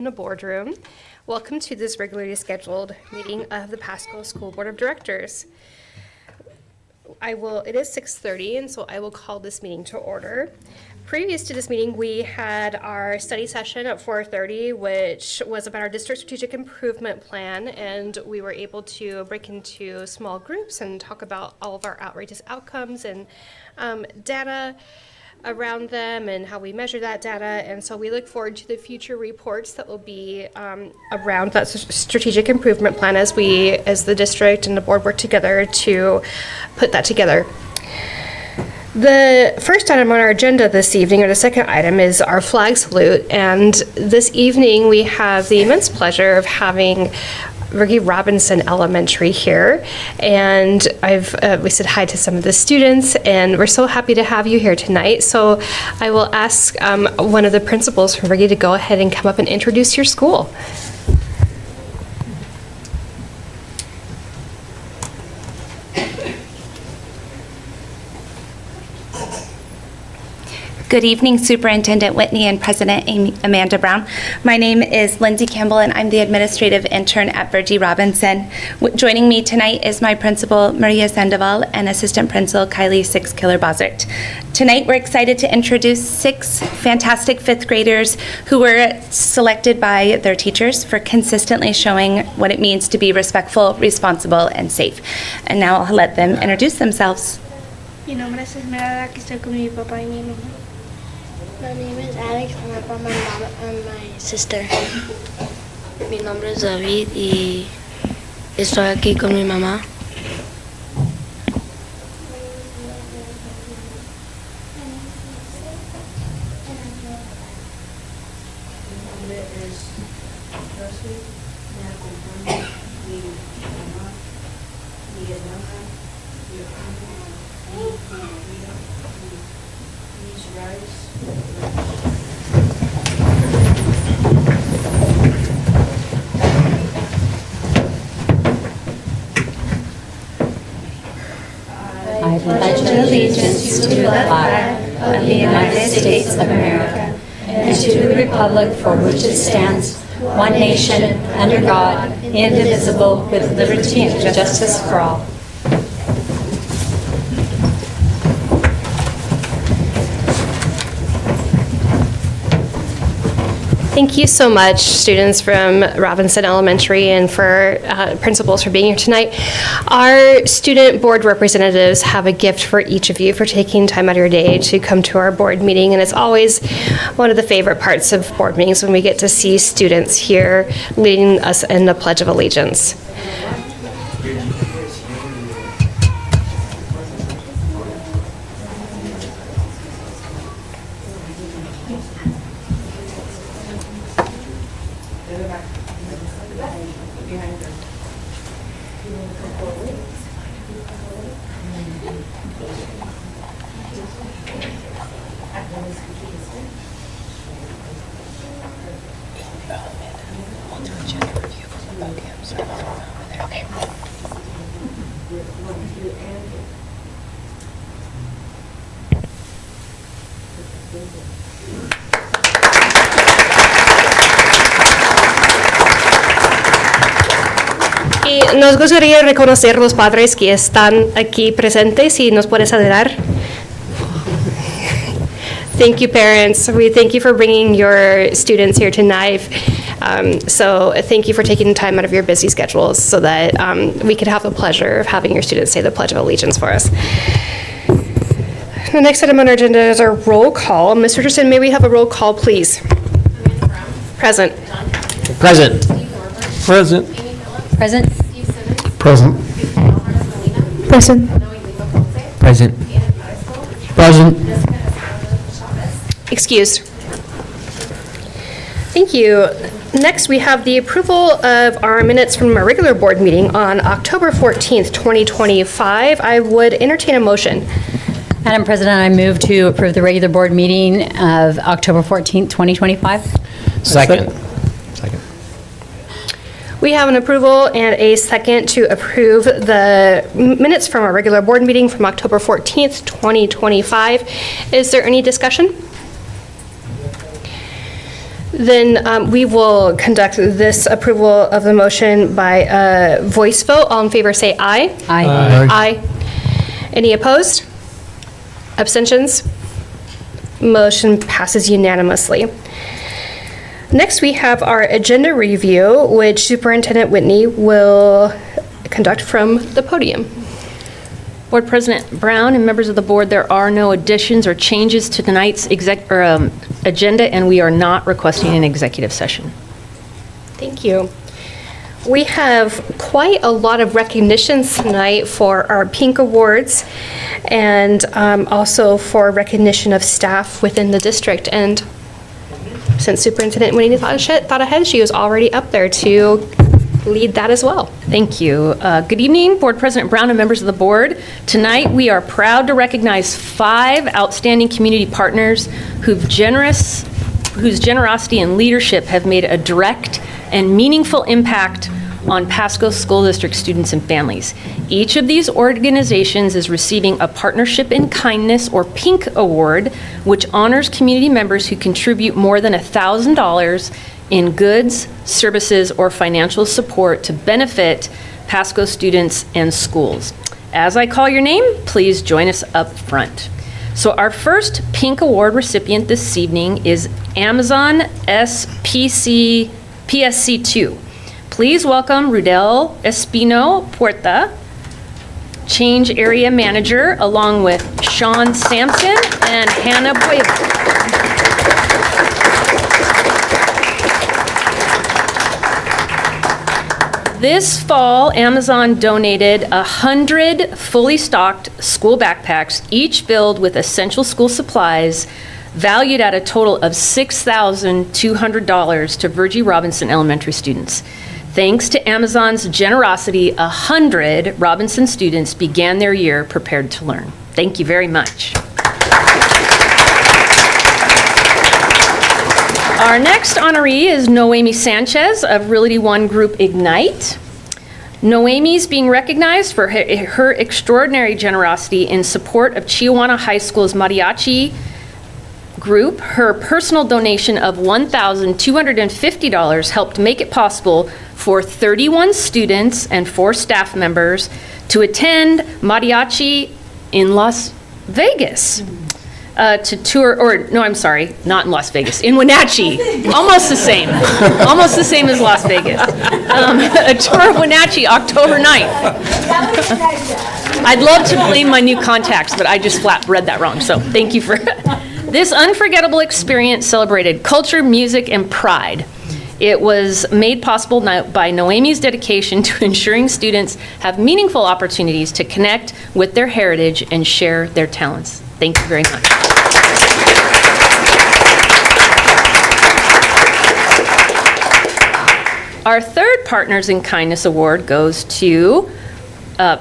In a boardroom. Welcome to this regularly scheduled meeting of the Pasco School Board of Directors. It is 6:30, and so I will call this meeting to order. Previous to this meeting, we had our study session at 4:30, which was about our district strategic improvement plan, and we were able to break into small groups and talk about all of our outrageous outcomes and data around them and how we measure that data. And so we look forward to the future reports that will be around that strategic improvement plan as the district and the board work together to put that together. The first item on our agenda this evening, or the second item, is our flag salute. And this evening we have the immense pleasure of having Ricky Robinson Elementary here, and we said hi to some of the students, and we're so happy to have you here tonight. So I will ask one of the principals from Ricky to go ahead and come up and introduce your school. Good evening, Superintendent Whitney and President Amanda Brown. My name is Lindsay Campbell, and I'm the administrative intern at Virgie Robinson. Joining me tonight is my principal, Maria Sandoval, and assistant principal, Kylie Six-Killer-Bozert. Tonight, we're excited to introduce 6 fantastic 5th graders who were selected by their teachers for consistently showing what it means to be respectful, responsible, and safe. And now I'll let them introduce themselves. Mi nombre es Esmeralda, aquí estoy con mi papá y mi mamá. My name is Alex, and I'm from my mom and my sister. Mi nombre es David y estoy aquí con mi mamá. I pledge allegiance to the flag of the United States of America and to the republic for which it stands, one nation, under God, indivisible, with liberty and justice for all. Thank you so much, students from Robinson Elementary, and for principals for being here tonight. Our student board representatives have a gift for each of you for taking time out of your day to come to our board meeting, and it's always one of the favorite parts of board meetings when we get to see students here leading us in the Pledge of Allegiance. Y nos gustaría reconocer los padres que están aquí presentes. Si nos puedes ayudar. Thank you, parents. We thank you for bringing your students here tonight. So thank you for taking time out of your busy schedules so that we could have the pleasure of having your students say the Pledge of Allegiance for us. The next item on our agenda is our roll call. Ms. Richardson, may we have a roll call, please? Present. Present. Present. Present. Present. Present. Present. Present. Excused. Thank you. Next, we have the approval of our minutes from our regular board meeting on October 14th, 2025. I would entertain a motion. Madam President, I move to approve the regular board meeting of October 14th, 2025. Second. We have an approval and a second to approve the minutes from our regular board meeting from October 14th, 2025. Is there any discussion? Then we will conduct this approval of the motion by a voice vote. All in favor say aye. Aye. Aye. Any opposed? Abstentions? Motion passes unanimously. Next, we have our agenda review, which Superintendent Whitney will conduct from the podium. Board President Brown and members of the board, there are no additions or changes to tonight's agenda, and we are not requesting an executive session. Thank you. We have quite a lot of recognitions tonight for our Pink Awards and also for recognition of staff within the district. And since Superintendent Whitney thought ahead, she was already up there to lead that as well. Thank you. Good evening, Board President Brown and members of the board. Tonight, we are proud to recognize 5 outstanding community partners whose generosity and leadership have made a direct and meaningful impact on Pasco School District students and families. Each of these organizations is receiving a Partnership in Kindness, or PINK Award, which honors community members who contribute more than $1,000 in goods, services, or financial support to benefit Pasco students and schools. As I call your name, please join us up front. So our first PINK Award recipient this evening is Amazon PSC2. Please welcome Rudel Espino Puerta, Change Area Manager, along with Sean Sampson and Hannah Bueva. This fall, Amazon donated 100 fully stocked school backpacks, each filled with essential school supplies, valued at a total of $6,200 to Virgie Robinson Elementary students. Thanks to Amazon's generosity, 100 Robinson students began their year prepared to learn. Thank you very much. Our next honoree is Noemi Sanchez of Realty One Group Ignite. Noemi is being recognized for her extraordinary generosity in support of Chiawana High School's mariachi group. Her personal donation of $1,250 helped make it possible for 31 students and 4 staff members to attend mariachi in Las Vegas. To tour, or no, I'm sorry, not in Las Vegas, in Wenatchee. Almost the same as Las Vegas. A tour of Wenatchee, October 9th. I'd love to blame my new contacts, but I just flat read that wrong, so thank you for this unforgettable experience celebrated culture, music, and pride. It was made possible by Noemi's dedication to ensuring students have meaningful opportunities to connect with their heritage and share their talents. Thank you very much. Our third Partners in Kindness Award goes to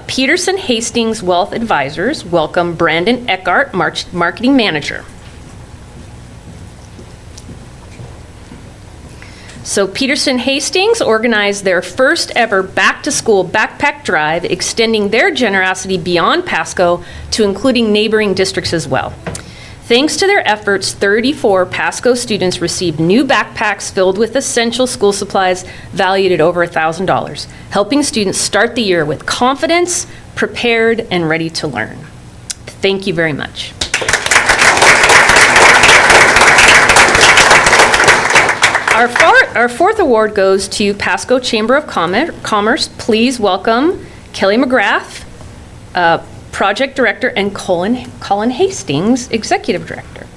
Peterson Hastings Wealth Advisors. Welcome Brandon Eckhart, Marketing Manager. So Peterson Hastings organized their first ever back-to-school backpack drive, extending their generosity beyond Pasco to including neighboring districts as well. Thanks to their efforts, 34 Pasco students received new backpacks filled with essential school supplies valued at over $1,000, helping students start the year with confidence, prepared, and ready to learn. Thank you very much. Our fourth award goes to Pasco Chamber of Commerce. Please welcome Kelly McGrath, Project Director, and Colin Hastings, Executive Director.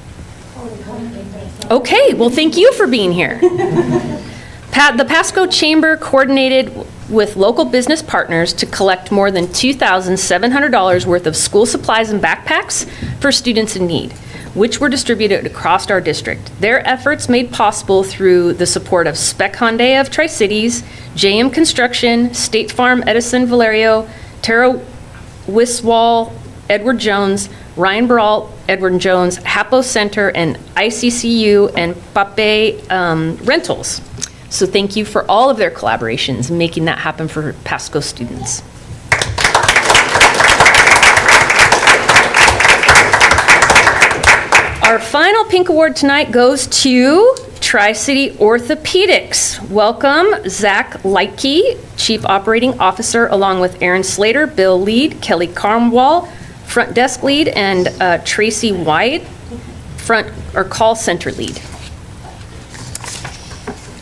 Okay, well, thank you for being here. The Pasco Chamber coordinated with local business partners to collect more than $2,700 worth of school supplies and backpacks for students in need, which were distributed across our district. Their efforts made possible through the support of Spec Hyundai of Tri-Cities, JM Construction, State Farm, Edison Valerio, Terra Wiswall, Edward Jones, Ryan Baralt, Edward Jones, Hapo Center, and ICCU and Pape Rentals. So thank you for all of their collaborations in making that happen for Pasco students. Our final Pink Award tonight goes to Tri-City Orthopedics. Welcome Zach Leitke, Chief Operating Officer, along with Aaron Slater, Bill Lead, Kelly Carmwall, Front Desk Lead, and Tracy White, Front or Call Center Lead.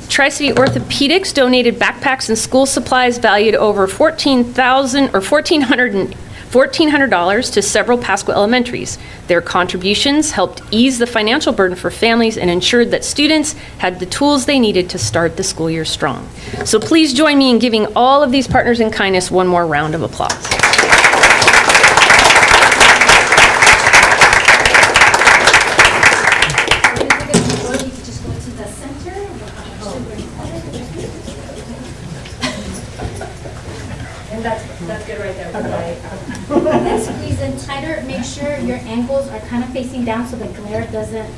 Tri-City Orthopedics donated backpacks and school supplies valued over $1,400 to several Pasco elementaries. Their contributions helped ease the financial burden for families and ensured that students had the tools they needed to start the school year strong. So please join me in giving all of these partners in kindness one more round of applause. Let's squeeze in tighter. Make sure your ankles are kind of facing down so the glare doesn't.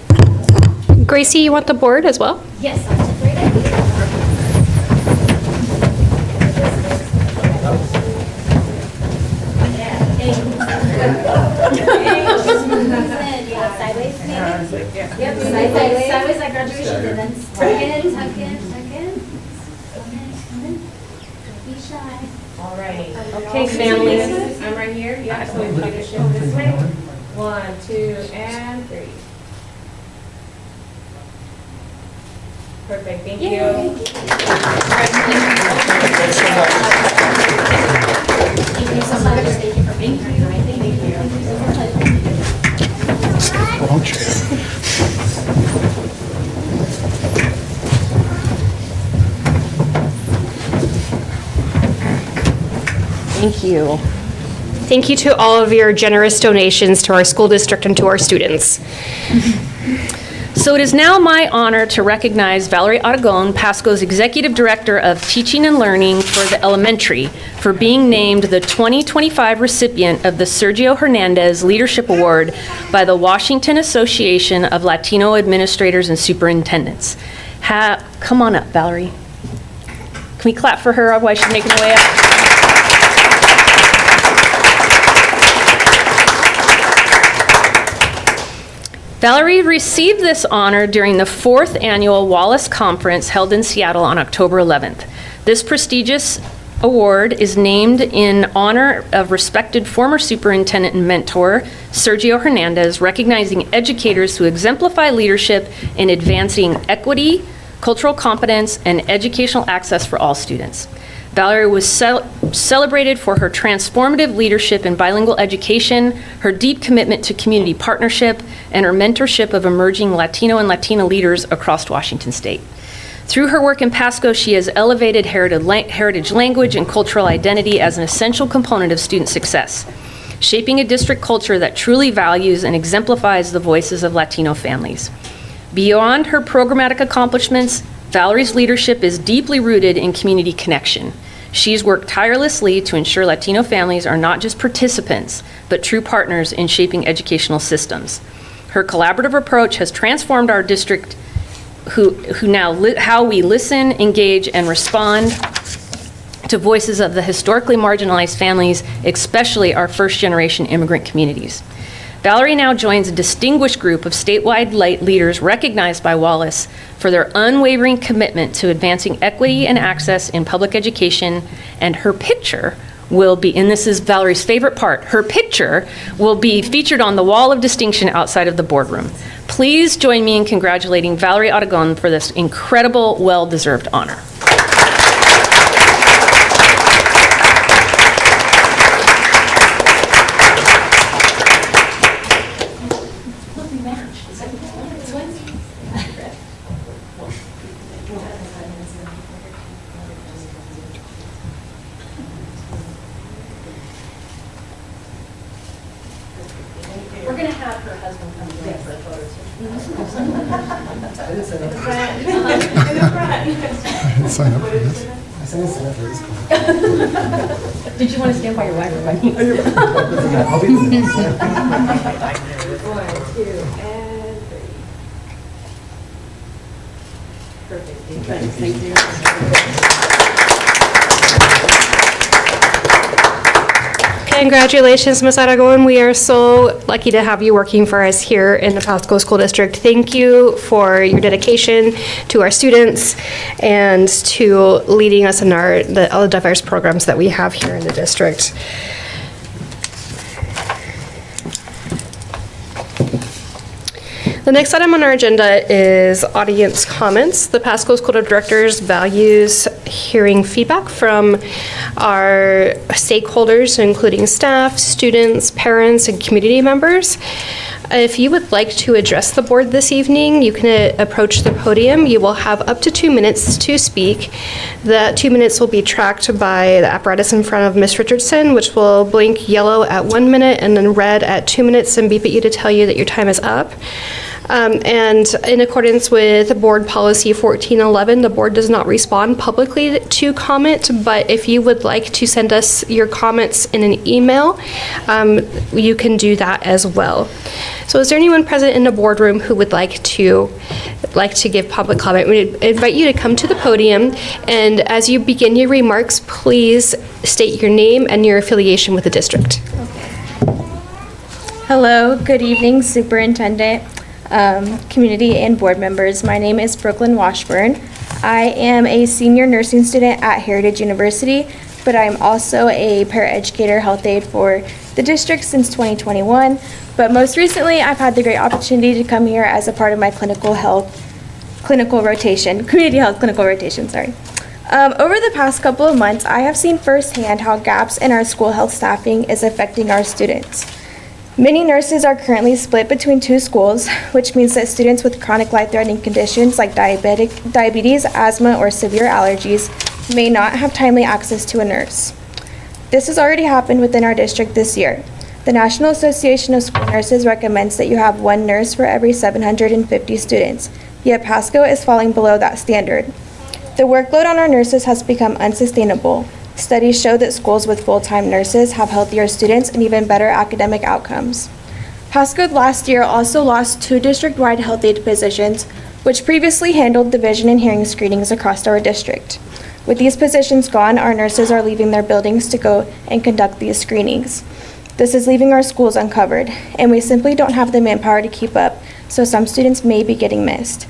Gracie, you want the board as well? Yes, that's a great idea. Sideways, maybe? Yep, sideways like graduation, and then tuck in. Come in. Don't be shy. All right. Okay, families. I'm right here. Yeah, so we put this way. 1, 2, and 3. Perfect. Thank you. Thank you so much. Thank you for being here tonight. Thank you. Thank you. Thank you to all of your generous donations to our school district and to our students. So it is now my honor to recognize Valerie Aragon, Pasco's Executive Director of Teaching and Learning for the Elementary, for being named the 2025 recipient of the Sergio Hernandez Leadership Award by the Washington Association of Latino Administrators and Superintendents. Come on up, Valerie. Can we clap for her while she's making her way up? Valerie received this honor during the 4th annual Wallace Conference held in Seattle on October 11th. This prestigious award is named in honor of respected former superintendent and mentor, Sergio Hernandez, recognizing educators who exemplify leadership in advancing equity, cultural competence, and educational access for all students. Valerie was celebrated for her transformative leadership in bilingual education, her deep commitment to community partnership, and her mentorship of emerging Latino and Latina leaders across Washington State. Through her work in Pasco, she has elevated heritage language and cultural identity as an essential component of student success, shaping a district culture that truly values and exemplifies the voices of Latino families. Beyond her programmatic accomplishments, Valerie's leadership is deeply rooted in community connection. She's worked tirelessly to ensure Latino families are not just participants, but true partners in shaping educational systems. Her collaborative approach has transformed our district, how we listen, engage, and respond to voices of the historically marginalized families, especially our first-generation immigrant communities. Valerie now joins a distinguished group of statewide leaders recognized by Wallace for their unwavering commitment to advancing equity and access in public education, and her picture will be, and this is Valerie's favorite part, her picture will be featured on the wall of distinction outside of the boardroom. Please join me in congratulating Valerie Aragon for this incredible, well-deserved honor. We're going to have her husband come in for a photo Sign up for this. Did you want to stand by your wife or by me? I'll be there. 1, 2, and 3. Perfect. Thank you. Congratulations, Ms. Aragon. We are so lucky to have you working for us here in the Pasco School District. Thank you for your dedication to our students and to leading us in all the diverse programs that we have here in the district. The next item on our agenda is audience comments. The Pasco School of Directors values hearing feedback from our stakeholders, including staff, students, parents, and community members. If you would like to address the board this evening, you can approach the podium. You will have up to 2 minutes to speak. The 2 minutes will be tracked by the apparatus in front of Ms. Richardson, which will blink yellow at 1 minute and then red at 2 minutes and beep at you to tell you that your time is up. And in accordance with Board Policy 1411, the board does not respond publicly to comment, but if you would like to send us your comments in an email, you can do that as well. So is there anyone present in the boardroom who would like to give public comment? We invite you to come to the podium, and as you begin your remarks, please state your name and your affiliation with the district. Hello, good evening, Superintendent, community, and board members. My name is Brooklyn Washburn. I am a senior nursing student at Heritage University, but I'm also a paraeducator health aide for the district since 2021. But most recently, I've had the great opportunity to come here as a part of my community health clinical rotation, Over the past couple of months, I have seen firsthand how gaps in our school health staffing is affecting our students. Many nurses are currently split between 2 schools, which means that students with chronic life-threatening conditions like diabetes, asthma, or severe allergies may not have timely access to a nurse. This has already happened within our district this year. The National Association of School Nurses recommends that you have 1 nurse for every 750 students, yet Pasco is falling below that standard. The workload on our nurses has become unsustainable. Studies show that schools with full-time nurses have healthier students and even better academic outcomes. Pasco last year also lost 2 district-wide health aide positions, which previously handled the vision and hearing screenings across our district. With these positions gone, our nurses are leaving their buildings to go and conduct these screenings. This is leaving our schools uncovered, and we simply don't have the manpower to keep up, so some students may be getting missed.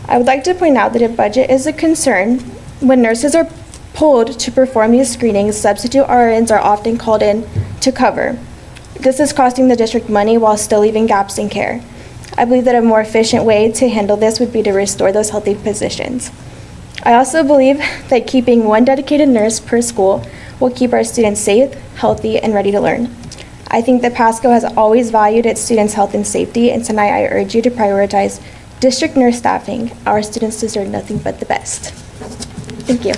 I would like to point out that if budget is a concern, when nurses are pulled to perform these screenings, substitute RNs are often called in to cover. This is costing the district money while still leaving gaps in care. I believe that a more efficient way to handle this would be to restore those healthy positions. I also believe that keeping 1 dedicated nurse per school will keep our students safe, healthy, and ready to learn. I think that Pasco has always valued its students' health and safety, and tonight I urge you to prioritize district nurse staffing. Our students deserve nothing but the best. Thank you.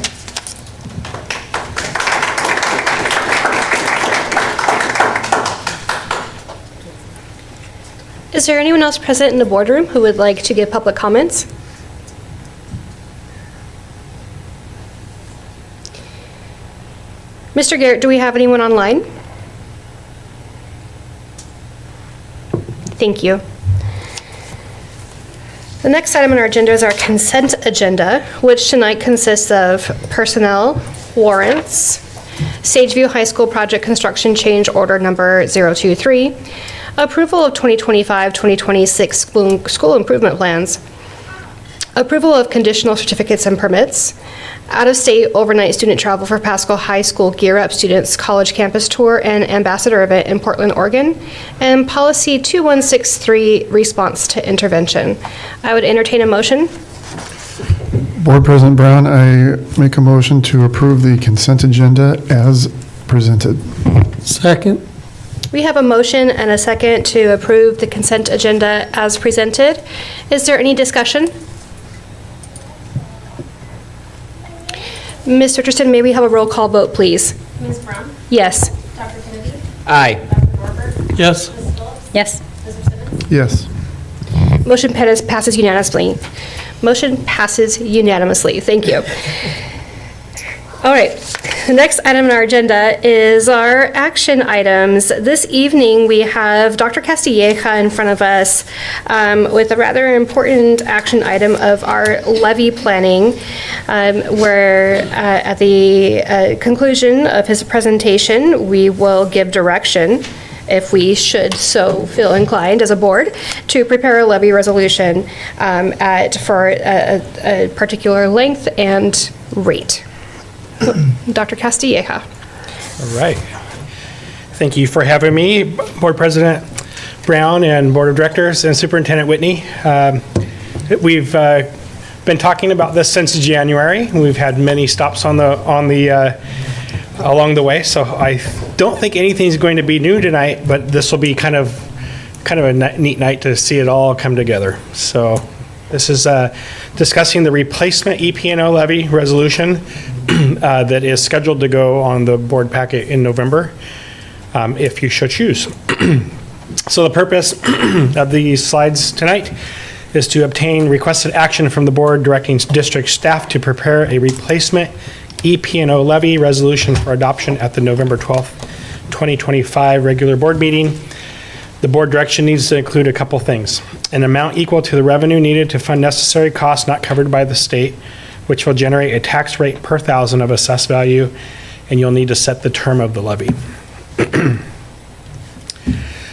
Is there anyone else present in the boardroom who would like to give public comments? Mr. Garrett, do we have anyone online? Thank you. The next item on our agenda is our consent agenda, which tonight consists of personnel, warrants, Sageview High School project construction change order number 023, approval of 2025-2026 school improvement plans, approval of conditional certificates and permits, out-of-state overnight student travel for Pasco High School Gear Up Students College Campus Tour and Ambassador event in Portland, Oregon, and Policy 2163 Response to Intervention. I would entertain a motion. Board President Brown, I make a motion to approve the consent agenda as presented. Second. We have a motion and a second to approve the consent agenda as presented. Is there any discussion? Ms. Richardson, may we have a roll call vote, please? Ms. Brown? Yes. Dr. Kennedy? Aye. Dr. Dorber? Yes. Mrs. Phillips? Yes. Mr. Simmons? Yes. Motion passes unanimously. Motion passes unanimously. Thank you. All right, the next item on our agenda is our action items. This evening, we have Dr. Castilleja in front of us with a rather important action item of our levy planning, where at the conclusion of his presentation, we will give direction, if we should so feel inclined as a board, to prepare a levy resolution for a particular length and rate. Dr. Castilleja. All right. Thank you for having me, Board President Brown and Board of Directors and Superintendent Whitney. We've been talking about this since January. We've had many stops along the way, so I don't think anything's going to be new tonight, but this will be kind of a neat night to see it all come together. So this is discussing the replacement EP&O levy resolution that is scheduled to go on the board packet in November, if you should choose. So the purpose of these slides tonight is to obtain requested action from the board directing district staff to prepare a replacement EP&O levy resolution for adoption at the November 12th, 2025 regular board meeting. The board direction needs to include a couple things. An amount equal to the revenue needed to fund necessary costs not covered by the state, which will generate a tax rate per thousand of assessed value, and you'll need to set the term of the levy.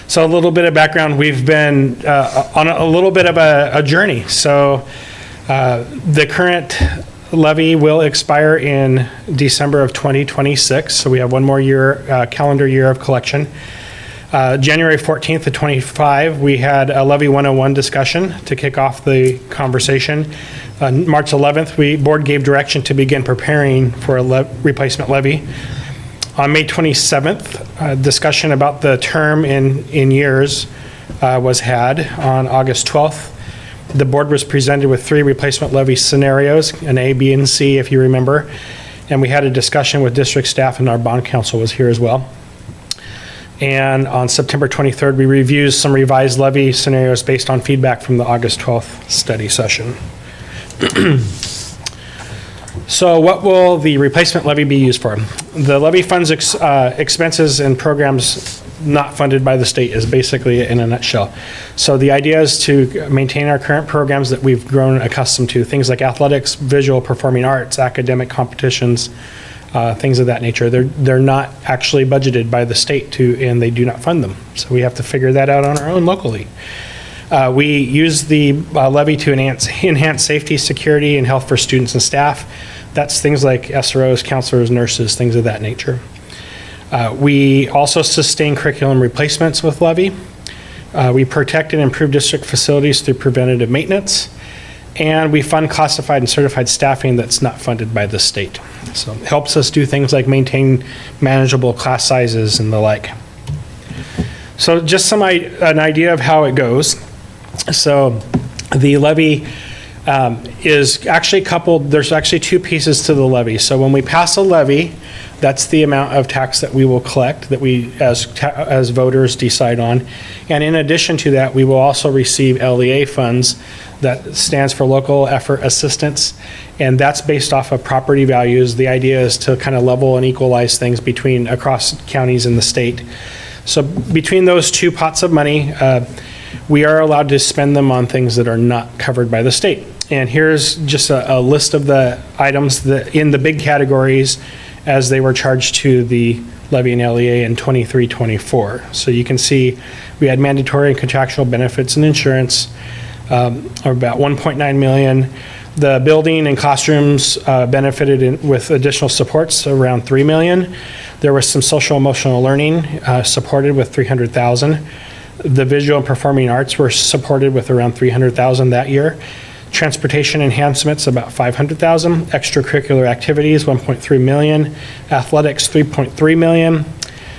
So a little bit of background, we've been on a little bit of a journey. So the current levy will expire in December of 2026, so we have one more year, calendar year of collection. January 14th of 25, we had a Levy 101 discussion to kick off the conversation. March 11th, board gave direction to begin preparing for a replacement levy. On May 27th, discussion about the term in years was had. On August 12th, the board was presented with 3 replacement levy scenarios, an A, B, and C, if you remember. And we had a discussion with district staff, and our bond counsel was here as well. And on September 23rd, we reviewed some revised levy scenarios based on feedback from the August 12th study session. So what will the replacement levy be used for? The levy funds expenses and programs not funded by the state is basically it in a nutshell. So the idea is to maintain our current programs that we've grown accustomed to, things like athletics, visual, performing arts, academic competitions, things of that nature. They're not actually budgeted by the state and they do not fund them. So we have to figure that out on our own locally. We use the levy to enhance safety, security, and health for students and staff. That's things like SROs, counselors, nurses, things of that nature. We also sustain curriculum replacements with levy. We protect and improve district facilities through preventative maintenance. And we fund classified and certified staffing that's not funded by the state. So it helps us do things like maintain manageable class sizes and the like. So just an idea of how it goes. So the levy is actually coupled, there's actually 2 pieces to the levy. So when we pass a levy, that's the amount of tax that we will collect, that we as voters decide on. And in addition to that, we will also receive LEA funds, that stands for Local Effort Assistance, and that's based off of property values. The idea is to kind of level and equalize things across counties in the state. So between those 2 pots of money, we are allowed to spend them on things that are not covered by the state. And here's just a list of the items that in the big categories as they were charged to the levy and LEA in 23-24. So you can see we had mandatory and contractual benefits and insurance, or about 1.9 million. The building and classrooms benefited with additional supports around 3 million. There was some social emotional learning supported with 300,000. The visual and performing arts were supported with around 300,000 that year. Transportation enhancements, about 500,000. Extracurricular activities, 1.3 million. Athletics, 3.3 million.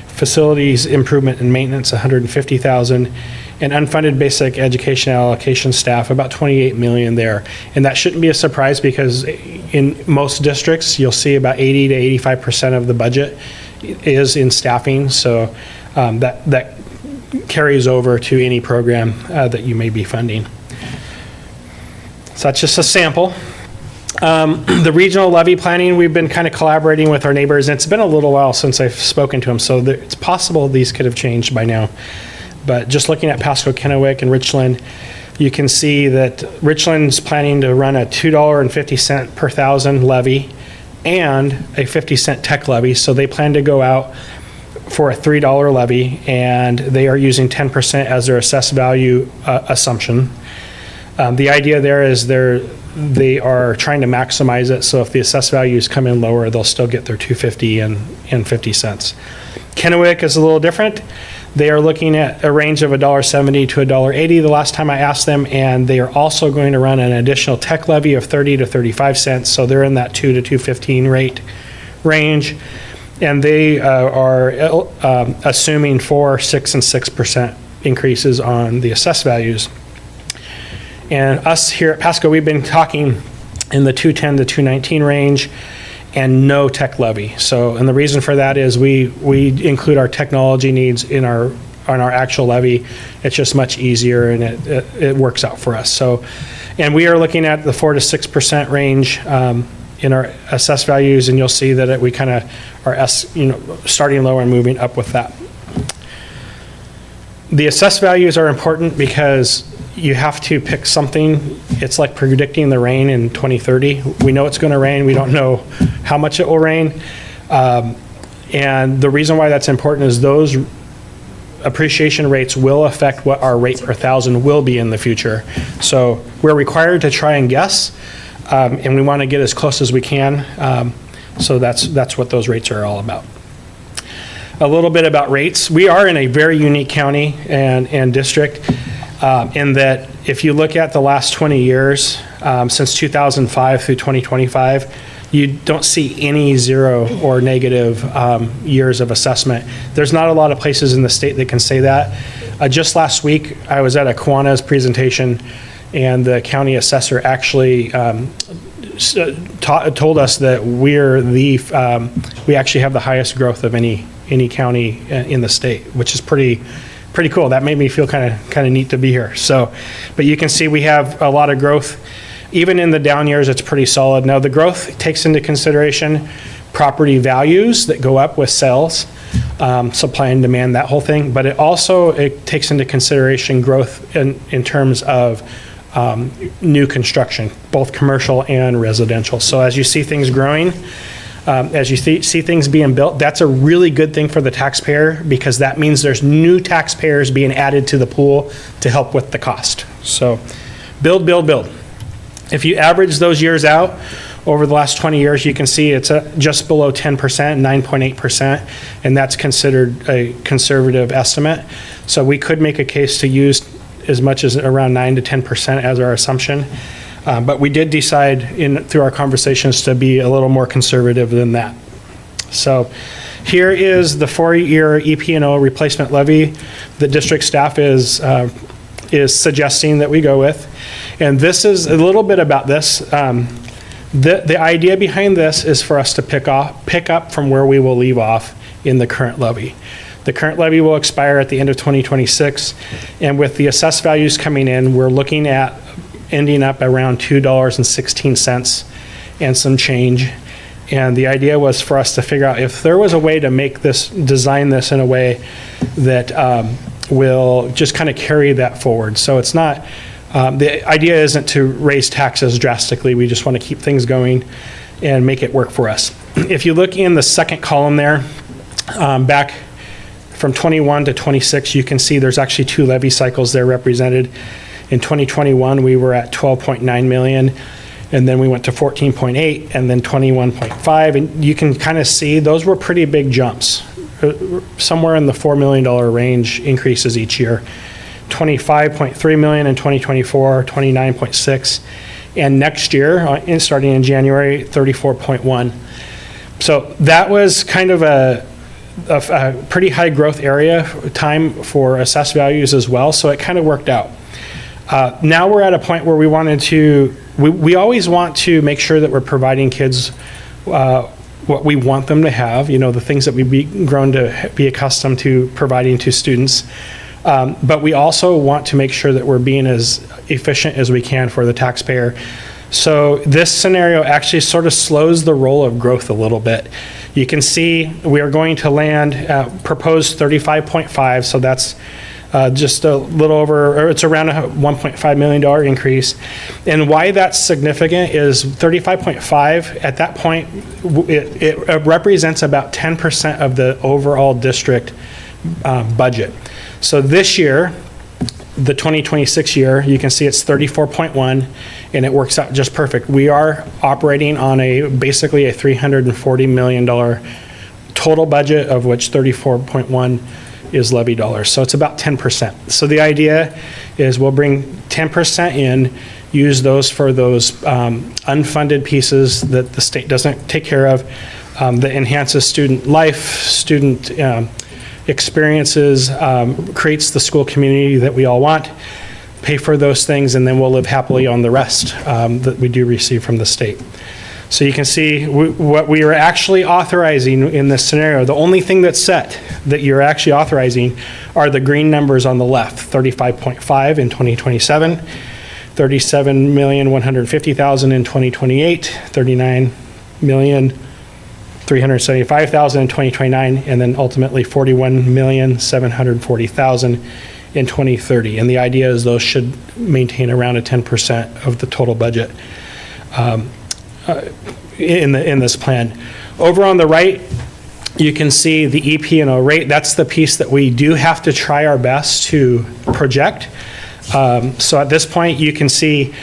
Facilities improvement and maintenance, 150,000. And unfunded basic education allocation staff, about 28 million there. And that shouldn't be a surprise because in most districts, you'll see about 80 to 85% of the budget is in staffing. So that carries over to any program that you may be funding. So that's just a sample. The regional levy planning, we've been kind of collaborating with our neighbors, and it's been a little while since I've spoken to them, so it's possible these could have changed by now. But just looking at Pasco, Kennewick, and Richland, you can see that Richland's planning to run a $2.50 per thousand levy and a 50-cent tech levy. So they plan to go out for a $3 levy, and they are using 10% as their assessed value assumption. The idea there is they are trying to maximize it, so if the assessed values come in lower, they'll still get their $2.50 and 50 cents. Kennewick is a little different. They are looking at a range of $1.70 to $1.80 the last time I asked them, and they are also going to run an additional tech levy of 30 to 35 cents, so they're in that 2 to 2.15 rate range, and they are assuming 4, 6, and 6% increases on the assessed values. And us here at Pasco, we've been talking in the 210 to 219 range, and no tech levy. So, and the reason for that is we include our technology needs in our actual levy. It's just much easier, and it works out for us. So, and we are looking at the 4 to 6% range in our assessed values, and you'll see that we kind of are starting low and moving up with that. The assessed values are important because you have to pick something. It's like predicting the rain in 2030. We know it's going to rain. We don't know how much it will rain. And the reason why that's important is those appreciation rates will affect what our rate per thousand will be in the future. So we're required to try and guess, and we want to get as close as we can. So that's what those rates are all about. A little bit about rates. We are in a very unique county and district. In that if you look at the last 20 years, since 2005 through 2025, you don't see any zero or negative years of assessment. There's not a lot of places in the state that can say that. Just last week, I was at a Kiwanis presentation, and the county assessor actually told us that we actually have the highest growth of any county in the state, which is pretty cool. That made me feel kind of neat to be here. So, but you can see we have a lot of growth. Even in the down years, it's pretty solid. Now, the growth takes into consideration property values that go up with sales, supply and demand, that whole thing. But it takes into consideration growth in terms of new construction, both commercial and residential. So as you see things growing, as you see things being built, that's a really good thing for the taxpayer, because that means there's new taxpayers being added to the pool to help with the cost. So build, build, build. If you average those years out over the last 20 years, you can see it's just below 10%, 9.8%, and that's considered a conservative estimate. So we could make a case to use as much as around 9 to 10% as our assumption. But we did decide through our conversations to be a little more conservative than that. So here is the 4-year EP&O replacement levy that district staff is suggesting that we go with. And this is a little bit about this. The idea behind this is for us to pick up from where we will leave off in the current levy. The current levy will expire at the end of 2026, and with the assessed values coming in, we're looking at ending up around $2.16 and some change. And the idea was for us to figure out if there was a way to design this in a way that will just kind of carry that forward. So it's not, the idea isn't to raise taxes drastically. We just want to keep things going and make it work for us. If you look in the second column there, back from 21 to 26, you can see there's actually 2 levy cycles there represented. In 2021, we were at 12.9 million, and then we went to 14.8, and then 21.5, and you can kind of see those were pretty big jumps, somewhere in the $4 million range increases each year. 25.3 million in 2024, 29.6, and next year, starting in January, 34.1. So that was kind of a pretty high growth time for assessed values as well, so it kind of worked out. Now we're at a point where we always want to make sure that we're providing kids what we want them to have, the things that we've grown to be accustomed to providing to students. But we also want to make sure that we're being as efficient as we can for the taxpayer. So this scenario actually sort of slows the roll of growth a little bit. You can see we are going to land at proposed 35.5, so that's just a little over, or it's around a $1.5 million increase. And why that's significant is 35.5, at that point, it represents about 10% of the overall district budget. So this year, the 2026 year, you can see it's 34.1, and it works out just perfect. We are operating on basically a $340 million total budget, of which 34.1 is levy dollars. So it's about 10%. So the idea is we'll bring 10% in, use those for those unfunded pieces that the state doesn't take care of, that enhances student life, student experiences, creates the school community that we all want, pay for those things, and then we'll live happily on the rest that we do receive from the state. So you can see what we are actually authorizing in this scenario. The only thing that's set that you're actually authorizing are the green numbers on the left, 35.5 in 2027, 37,150,000 in 2028, 39,375,000 in 2029, and then ultimately 41,740,000 in 2030. And the idea is those should maintain around a 10% of the total budget in this plan. Over on the right, you can see the EP&O rate. That's the piece that we do have to try our best to project. So at this point, you can see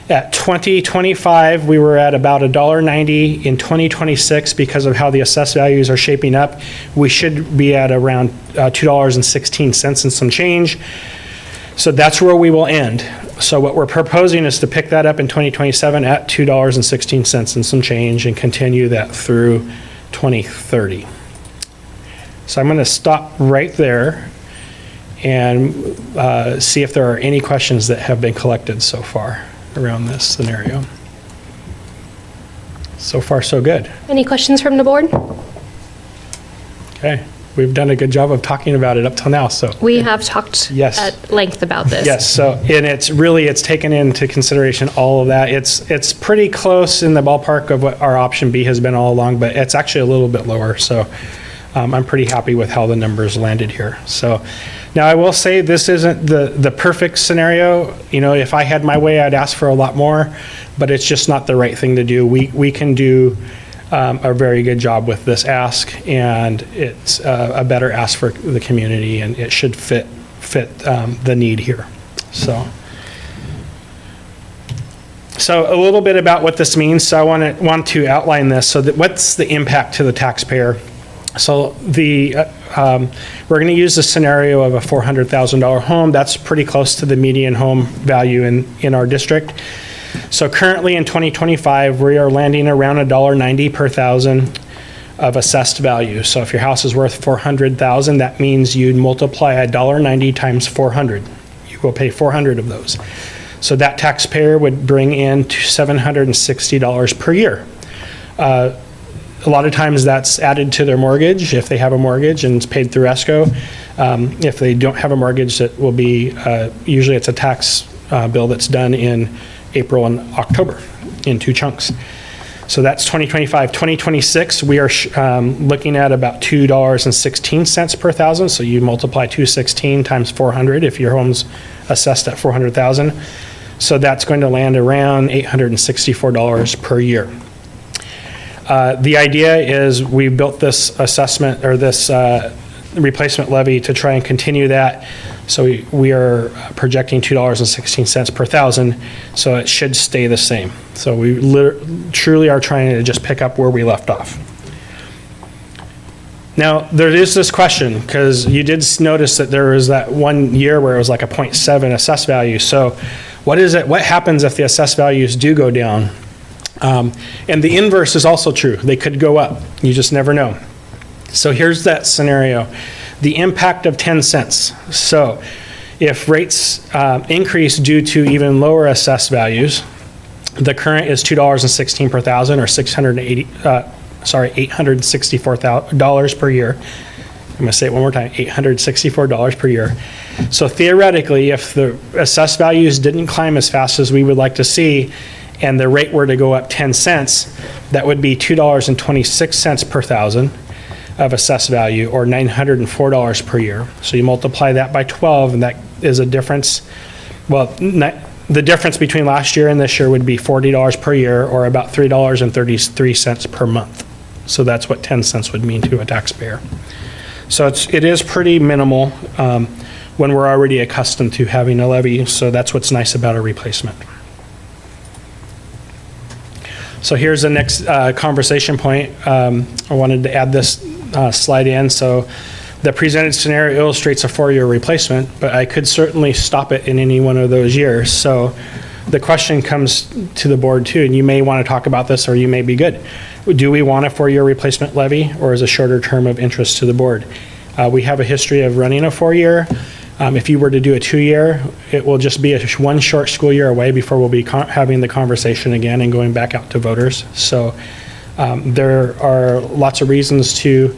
at 2025, we were at about $1.90. In 2026, because of how the assessed values are shaping up, we should be at around $2.16 and some change. So that's where we will end. So what we're proposing is to pick that up in 2027 at $2.16 and some change, and continue that through 2030. So I'm going to stop right there and see if there are any questions that have been collected so far around this scenario. So far, so good. Any questions from the board? Okay. We've done a good job of talking about it up till now, so. We have talked Yes. at length about this. Yes, so, and it's taken into consideration all of that. It's pretty close in the ballpark of what our option B has been all along, but it's actually a little bit lower, so I'm pretty happy with how the numbers landed here. So, now I will say this isn't the perfect scenario. You know, if I had my way, I'd ask for a lot more, but it's just not the right thing to do. We can do a very good job with this ask, and it's a better ask for the community, and it should fit the need here. So a little bit about what this means. So I want to outline this. So that what's the impact to the taxpayer? So we're going to use the scenario of a $400,000 home. That's pretty close to the median home value in our district. So currently in 2025, we are landing around $1.90 per thousand of assessed value. So if your house is worth $400,000, that means you'd multiply $1.90 times 400. You will pay 400 of those. So that taxpayer would bring in $760 per year. A lot of times that's added to their mortgage if they have a mortgage and it's paid through escrow. If they don't have a mortgage, it will be, usually it's a tax bill that's done in April and October in two chunks. So that's 2025. 2026, we are looking at about $2.16 per thousand. So you multiply 216 times 400 if your home's assessed at 400,000. So that's going to land around $864 per year. The idea is we built this assessment or this replacement levy to try and continue that. So we are projecting $2.16 per thousand, so it should stay the same. So we truly are trying to just pick up where we left off. Now, there is this question, because you did notice that there was that 1 year where it was like a 0.7 assessed value. So what happens if the assessed values do go down? And the inverse is also true. They could go up. You just never know. So here's that scenario. The impact of 10 cents. So if rates increase due to even lower assessed values, the current is $2.16 per thousand, or $864 per year. I'm going to say it one more time, $864 per year. So theoretically, if the assessed values didn't climb as fast as we would like to see, and the rate were to go up 10 cents, that would be $2.26 per thousand of assessed value, or $904 per year. So you multiply that by 12, and that is a difference. Well, the difference between last year and this year would be $40 per year, or about $3.33 per month. So that's what 10 cents would mean to a taxpayer. So it is pretty minimal when we're already accustomed to having a levy. So that's what's nice about a replacement. So here's the next conversation point. I wanted to add this slide in. So the presented scenario illustrates a 4-year replacement, but I could certainly stop it in any one of those years. So the question comes to the board too, and you may want to talk about this, or you may be good. Do we want a 4-year replacement levy, or is a shorter term of interest to the board? We have a history of running a 4-year. If you were to do a 2-year, it will just be one short school year away before we'll be having the conversation again and going back out to voters. So there are lots of reasons to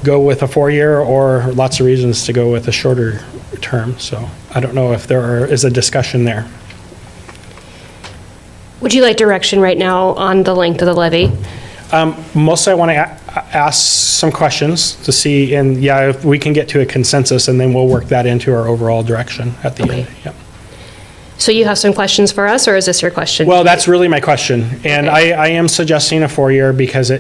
go with a 4-year, or lots of reasons to go with a shorter term. So I don't know if there is a discussion there. Would you like direction right now on the length of the levy? Mostly I want to ask some questions to see, and yeah, if we can get to a consensus, and then we'll work that into our overall direction at the end. Yeah. So you have some questions for us, or is this your question? Well, that's really my question. And I am suggesting a 4-year because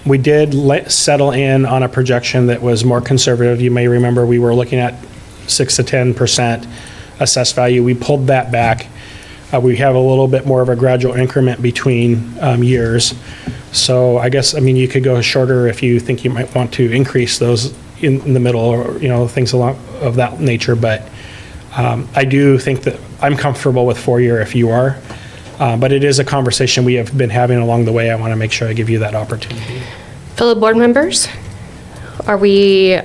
we did settle in on a projection that was more conservative. You may remember we were looking at 6 to 10% assessed value. We pulled that back. We have a little bit more of a gradual increment between years. So I guess, you could go shorter if you think you might want to increase those in the middle, or, things along of that nature. But I do think that I'm comfortable with 4-year if you are. But it is a conversation we have been having along the way. I want to make sure I give you that opportunity. Fellow board members, are we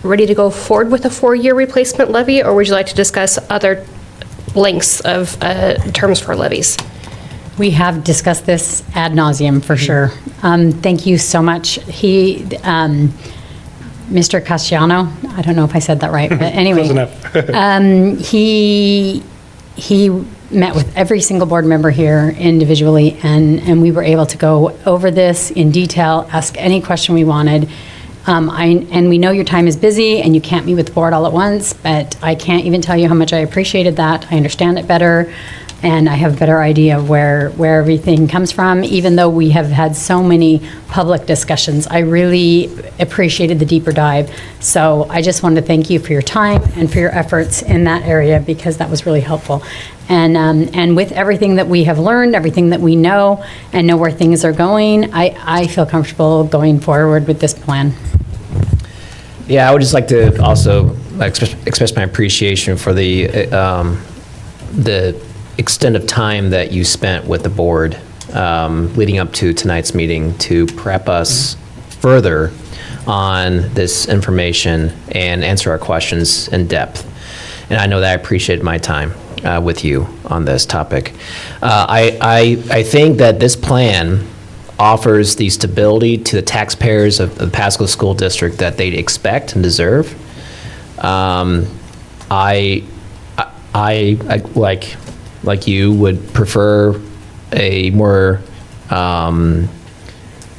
ready to go forward with a 4-year replacement levy, or would you like to discuss other lengths of terms for levies? We have discussed this ad nauseum for sure. Thank you so much. Mr. Castellano, I don't know if I said that right, but anyway, he met with every single board member here individually, and we were able to go over this in detail, ask any question we wanted. And we know your time is busy and you can't meet with the board all at once, but I can't even tell you how much I appreciated that. I understand it better, and I have a better idea of where everything comes from, even though we have had so many public discussions. I really appreciated the deeper dive. So I just wanted to thank you for your time and for your efforts in that area, because that was really helpful. And with everything that we have learned, everything that we know, and know where things are going, I feel comfortable going forward with this plan. Yeah, I would just like to also express my appreciation for the extent of time that you spent with the board leading up to tonight's meeting to prep us further on this information and answer our questions in depth. And I know that I appreciate my time with you on this topic. I think that this plan offers the stability to the taxpayers of the Pasco School District that they expect and deserve. I like you would prefer a more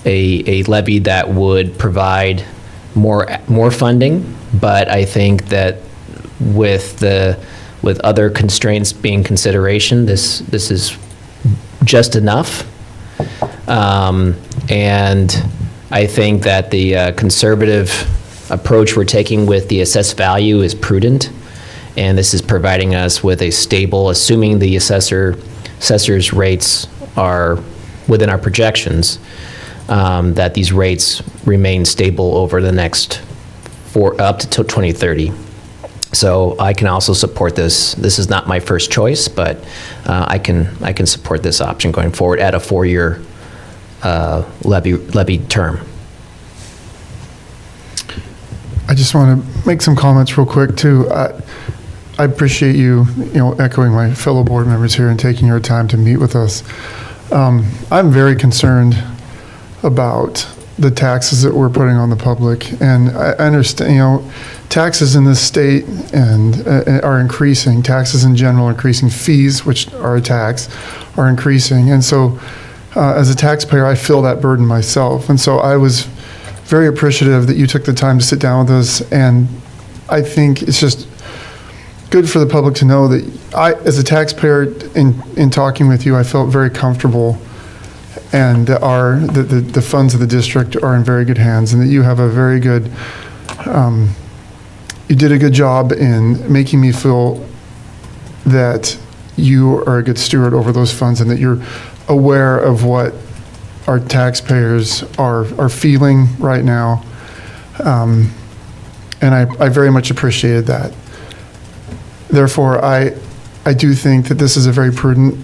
a levy that would provide more funding, but I think that with other constraints being consideration, this is just enough. And I think that the conservative approach we're taking with the assessed value is prudent, and this is providing us with a stable, assuming the assessor's rates are within our projections, that these rates remain stable over the next up to 2030. So I can also support this. This is not my first choice, but I can support this option going forward at a 4-year levy term. I just want to make some comments real quick too. I appreciate you echoing my fellow board members here and taking your time to meet with us. I'm very concerned about the taxes that we're putting on the public. And I understand, taxes in this state and are increasing. Taxes in general are increasing. Fees, which are a tax, are increasing. And so as a taxpayer, I feel that burden myself. And so I was very appreciative that you took the time to sit down with us. And I think it's just good for the public to know that I, as a taxpayer, in talking with you, I felt very comfortable, and that the funds of the district are in very good hands, and that you have a very good, you did a good job in making me feel that you are a good steward over those funds, and that you're aware of what our taxpayers are feeling right now. And I very much appreciated that. Therefore, I do think that this is a very prudent,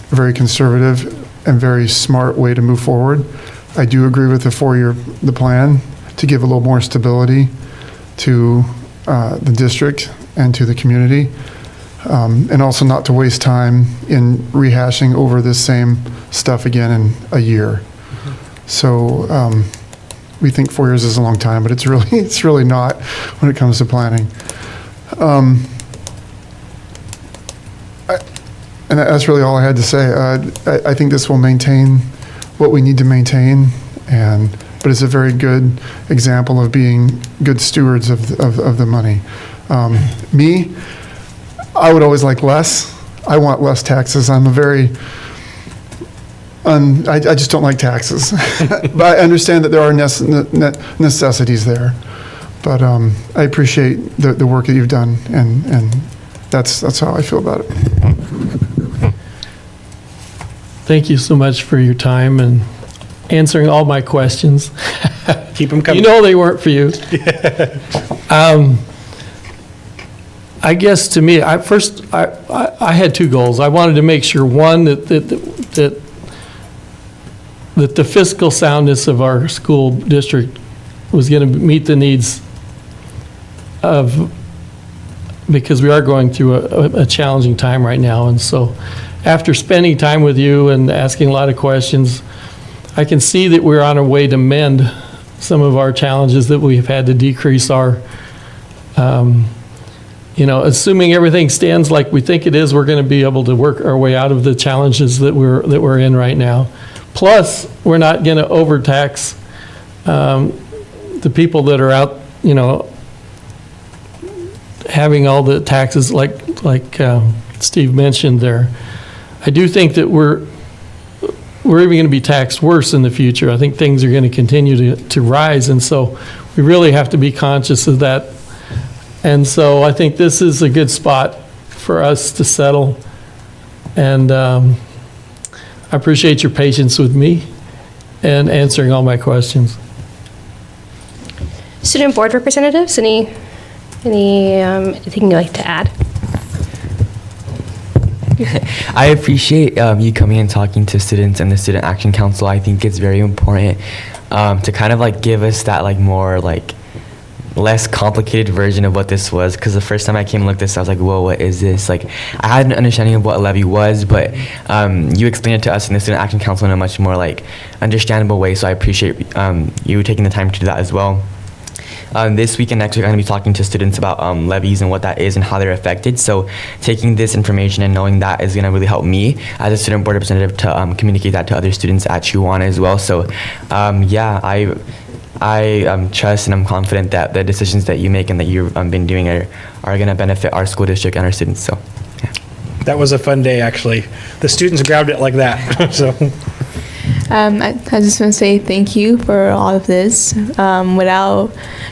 very conservative, and very smart way to move forward. I do agree with the plan to give a little more stability to the district and to the community, and also not to waste time in rehashing over this same stuff again in a year. So we think 4 years is a long time, but it's really not when it comes to planning. And that's really all I had to say. I think this will maintain what we need to maintain, but it's a very good example of being good stewards of the money. Me, I would always like less. I want less taxes. I'm a very, I just don't like taxes. But I understand that there are necessities there. But I appreciate the work that you've done, and that's how I feel about it. Thank you so much for your time and answering all my questions. Keep them coming. You know they weren't for you. I guess to me, I had two goals. I wanted to make sure, one, that the fiscal soundness of our school district was going to meet the needs of, because we are going through a challenging time right now. And so after spending time with you and asking a lot of questions, I can see that we're on our way to mend some of our challenges, that we've had to decrease our, assuming everything stands like we think it is, we're going to be able to work our way out of the challenges that we're in right now. Plus, we're not going to overtax the people that are out, having all the taxes like Steve mentioned there. I do think that we're even going to be taxed worse in the future. I think things are going to continue to rise, and so we really have to be conscious of that. And so I think this is a good spot for us to settle. And I appreciate your patience with me and answering all my questions. Student board representatives, anything you'd like to add? I appreciate you coming and talking to students and the Student Action Council. I think it's very important to kind of give us that more less complicated version of what this was, because the first time I came and looked at this, I was like, whoa, what is this? I had an understanding of what a levy was, but you explained it to us in the Student Action Council in a much more understandable way, so I appreciate you taking the time to do that as well. This week and next week, I'm going to be talking to students about levies and what that is and how they're affected. So taking this information and knowing that is going to really help me as a student board representative to communicate that to other students at Chihuahua as well. So I trust and I'm confident that the decisions that you make and that you've been doing are going to benefit our school district and our students. So yeah. That was a fun day, actually. The students grabbed it like that. So. I just want to say thank you for all of this. Without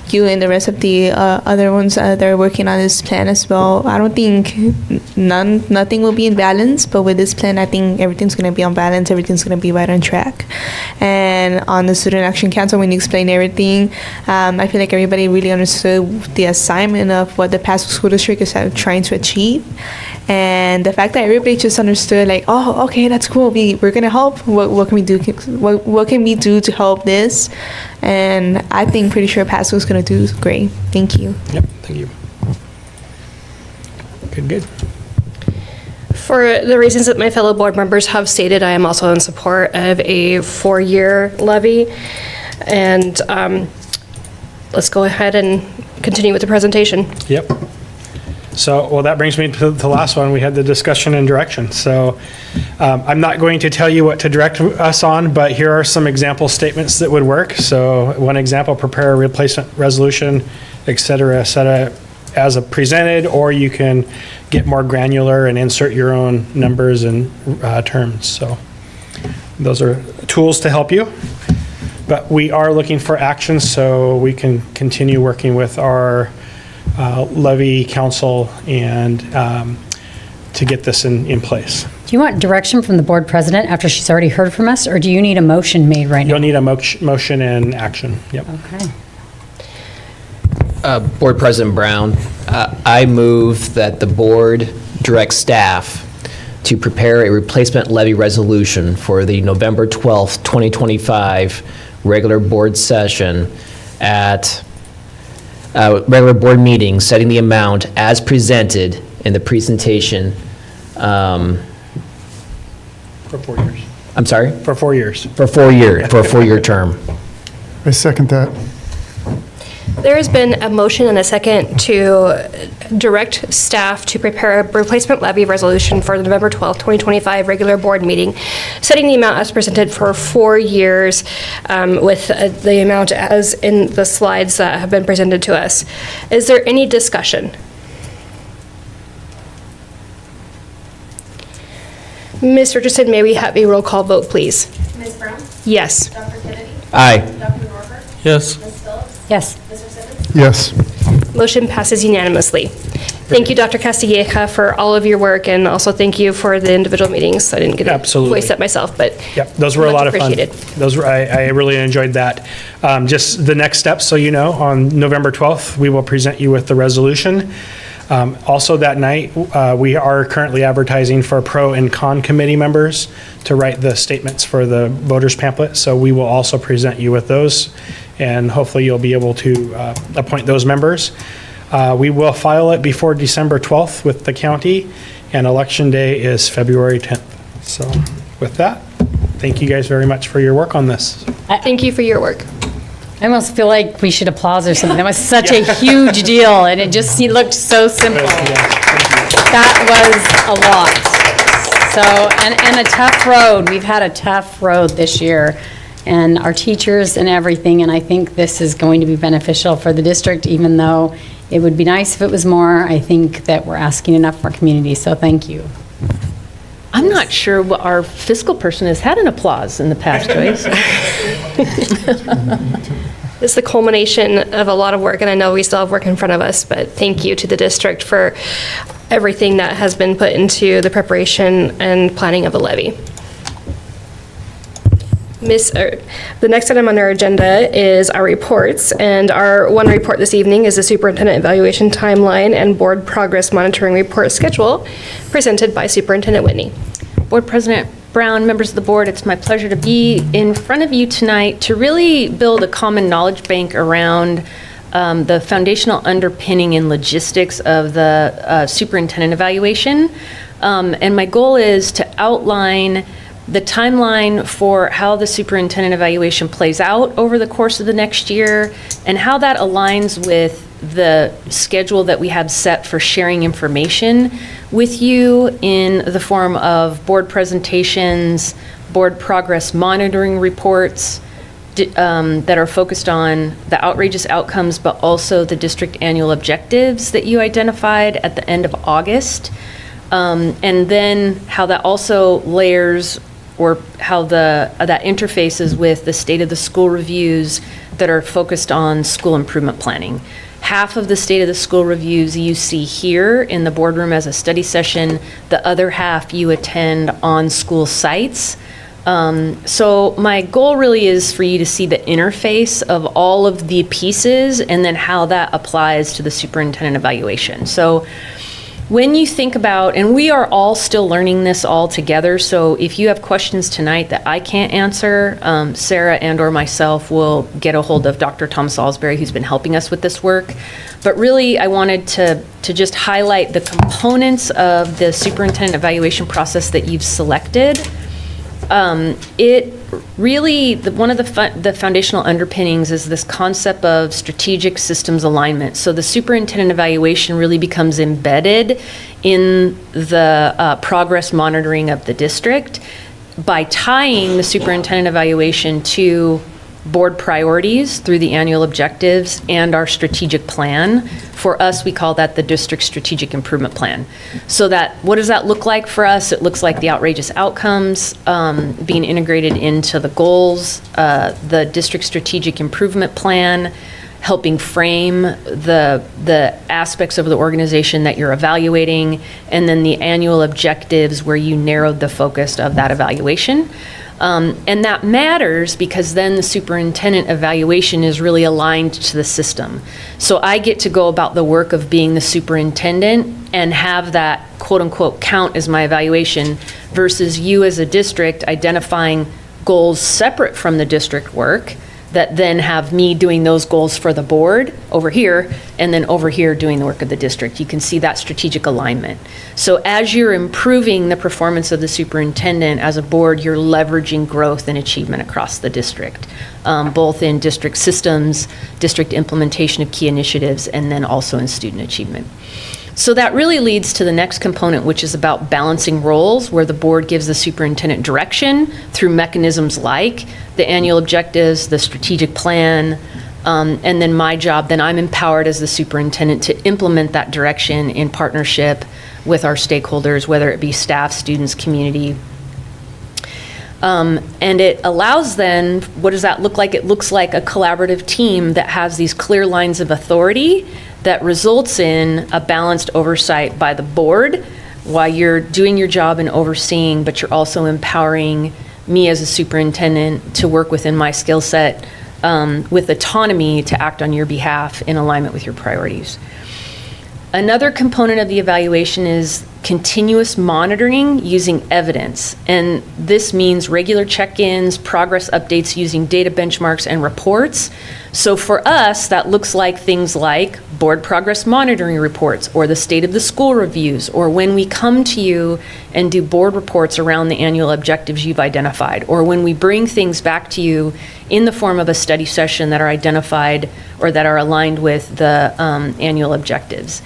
you and the rest of the other ones that are working on this plan as well, I don't think nothing will be in balance. But with this plan, I think everything's going to be on balance. Everything's going to be right on track. And on the Student Action Council, when you explain everything, I feel like everybody really understood the assignment of what the Pasco School District is trying to achieve. And the fact that everybody just understood, oh, okay, that's cool. We're gonna help. What can we do? What can we do to help this? And I think pretty sure Pasco's gonna do great. Thank you. Yep. Thank you. Good. For the reasons that my fellow board members have stated, I am also in support of a 4-year levy. And let's go ahead and continue with the presentation. Yep. So, well, that brings me to the last one. We had the discussion and direction. So I'm not going to tell you what to direct us on, but here are some example statements that would work. So one example, prepare a replacement resolution, et cetera, as a presented, or you can get more granular and insert your own numbers and terms. So those are tools to help you. But we are looking for action so we can continue working with our levy council and to get this in place. Do you want direction from the board president after she's already heard from us, or do you need a motion made right now? You'll need a motion and action. Yep. Okay. Board President Brown, I move that the board direct staff to prepare a replacement levy resolution for the November 12th, 2025 regular board session at regular board meeting, setting the amount as presented in the presentation. For 4 years. I'm sorry? For 4 years. For 4 years, for a 4-year term. I second that. There has been a motion and a second to direct staff to prepare a replacement levy resolution for the November 12th, 2025 regular board meeting, setting the amount as presented for 4 years with the amount as in the slides that have been presented to us. Is there any discussion? Ms. Richardson, may we have a roll call vote, please? Ms. Brown? Yes. Dr. Kennedy? Aye. Dr. Norberg? Yes. Ms. Phillips? Yes. Mr. Simmons? Yes. Motion passes unanimously. Thank you, Dr. Castilleja, for all of your work, and also thank you for the individual meetings. I didn't get to Absolutely. voice that myself, but Yep, those were a much lot of fun. appreciated. Those were, I really enjoyed that. Just the next steps, so you know, on November 12th, we will present you with the resolution. Also that night, we are currently advertising for pro and con committee members to write the statements for the voters pamphlet. So we will also present you with those, and hopefully you'll be able to appoint those members. We will file it before December 12th with the county, and election day is February 10th. So with that, thank you guys very much for your work on this. Thank you for your work. I almost feel like we should applause or something. That was such a huge deal, and it just looked so simple. That was a lot. So, and a tough road. We've had a tough road this year, and our teachers and everything, and I think this is going to be beneficial for the district, even though it would be nice if it was more. I think that we're asking enough for our community, so thank you. I'm not sure what our fiscal person has had an applause in the past, Joyce. It's the culmination of a lot of work, and I know we still have work in front of us, but thank you to the district for everything that has been put into the preparation and planning of the levy. The next item on our agenda is our reports, and our one report this evening is the superintendent evaluation timeline and board progress monitoring report schedule presented by Superintendent Whitney. Board President Brown, members of the board, it's my pleasure to be in front of you tonight to really build a common knowledge bank around the foundational underpinning and logistics of the superintendent evaluation. And my goal is to outline the timeline for how the superintendent evaluation plays out over the course of the next year and how that aligns with the schedule that we have set for sharing information with you in the form of board presentations, board progress monitoring reports that are focused on the outrageous outcomes, but also the district annual objectives that you identified at the end of August. And then how that also layers or how that interfaces with the state of the school reviews that are focused on school improvement planning. Half of the state of the school reviews you see here in the boardroom as a study session, the other half you attend on school sites. So my goal really is for you to see the interface of all of the pieces and then how that applies to the superintendent evaluation. So when you think about, and we are all still learning this all together, so if you have questions tonight that I can't answer, Sarah and or myself will get a hold of Dr. Tom Salisbury, who's been helping us with this work. But really, I wanted to just highlight the components of the superintendent evaluation process that you've selected. It really, one of the foundational underpinnings is this concept of strategic systems alignment. So the superintendent evaluation really becomes embedded in the progress monitoring of the district by tying the superintendent evaluation to board priorities through the annual objectives and our strategic plan. For us, we call that the district strategic improvement plan. So what does that look like for us? It looks like the outrageous outcomes being integrated into the goals, the district strategic improvement plan, helping frame the aspects of the organization that you're evaluating, and then the annual objectives where you narrowed the focus of that evaluation. And that matters because then the superintendent evaluation is really aligned to the system. So I get to go about the work of being the superintendent and have that quote unquote count as my evaluation versus you as a district identifying goals separate from the district work that then have me doing those goals for the board over here, and then over here doing the work of the district. You can see that strategic alignment. So as you're improving the performance of the superintendent as a board, you're leveraging growth and achievement across the district, both in district systems, district implementation of key initiatives, and then also in student achievement. So that really leads to the next component, which is about balancing roles, where the board gives the superintendent direction through mechanisms like the annual objectives, the strategic plan, and then my job, then I'm empowered as the superintendent to implement that direction in partnership with our stakeholders, whether it be staff, students, community. And it allows then, what does that look like? It looks like a collaborative team that has these clear lines of authority that results in a balanced oversight by the board while you're doing your job and overseeing, but you're also empowering me as a superintendent to work within my skill set with autonomy to act on your behalf in alignment with your priorities. Another component of the evaluation is continuous monitoring using evidence. And this means regular check-ins, progress updates using data benchmarks and reports. So for us, that looks like things like board progress monitoring reports or the state of the school reviews, or when we come to you and do board reports around the annual objectives you've identified, or when we bring things back to you in the form of a study session that are identified or that are aligned with the annual objectives.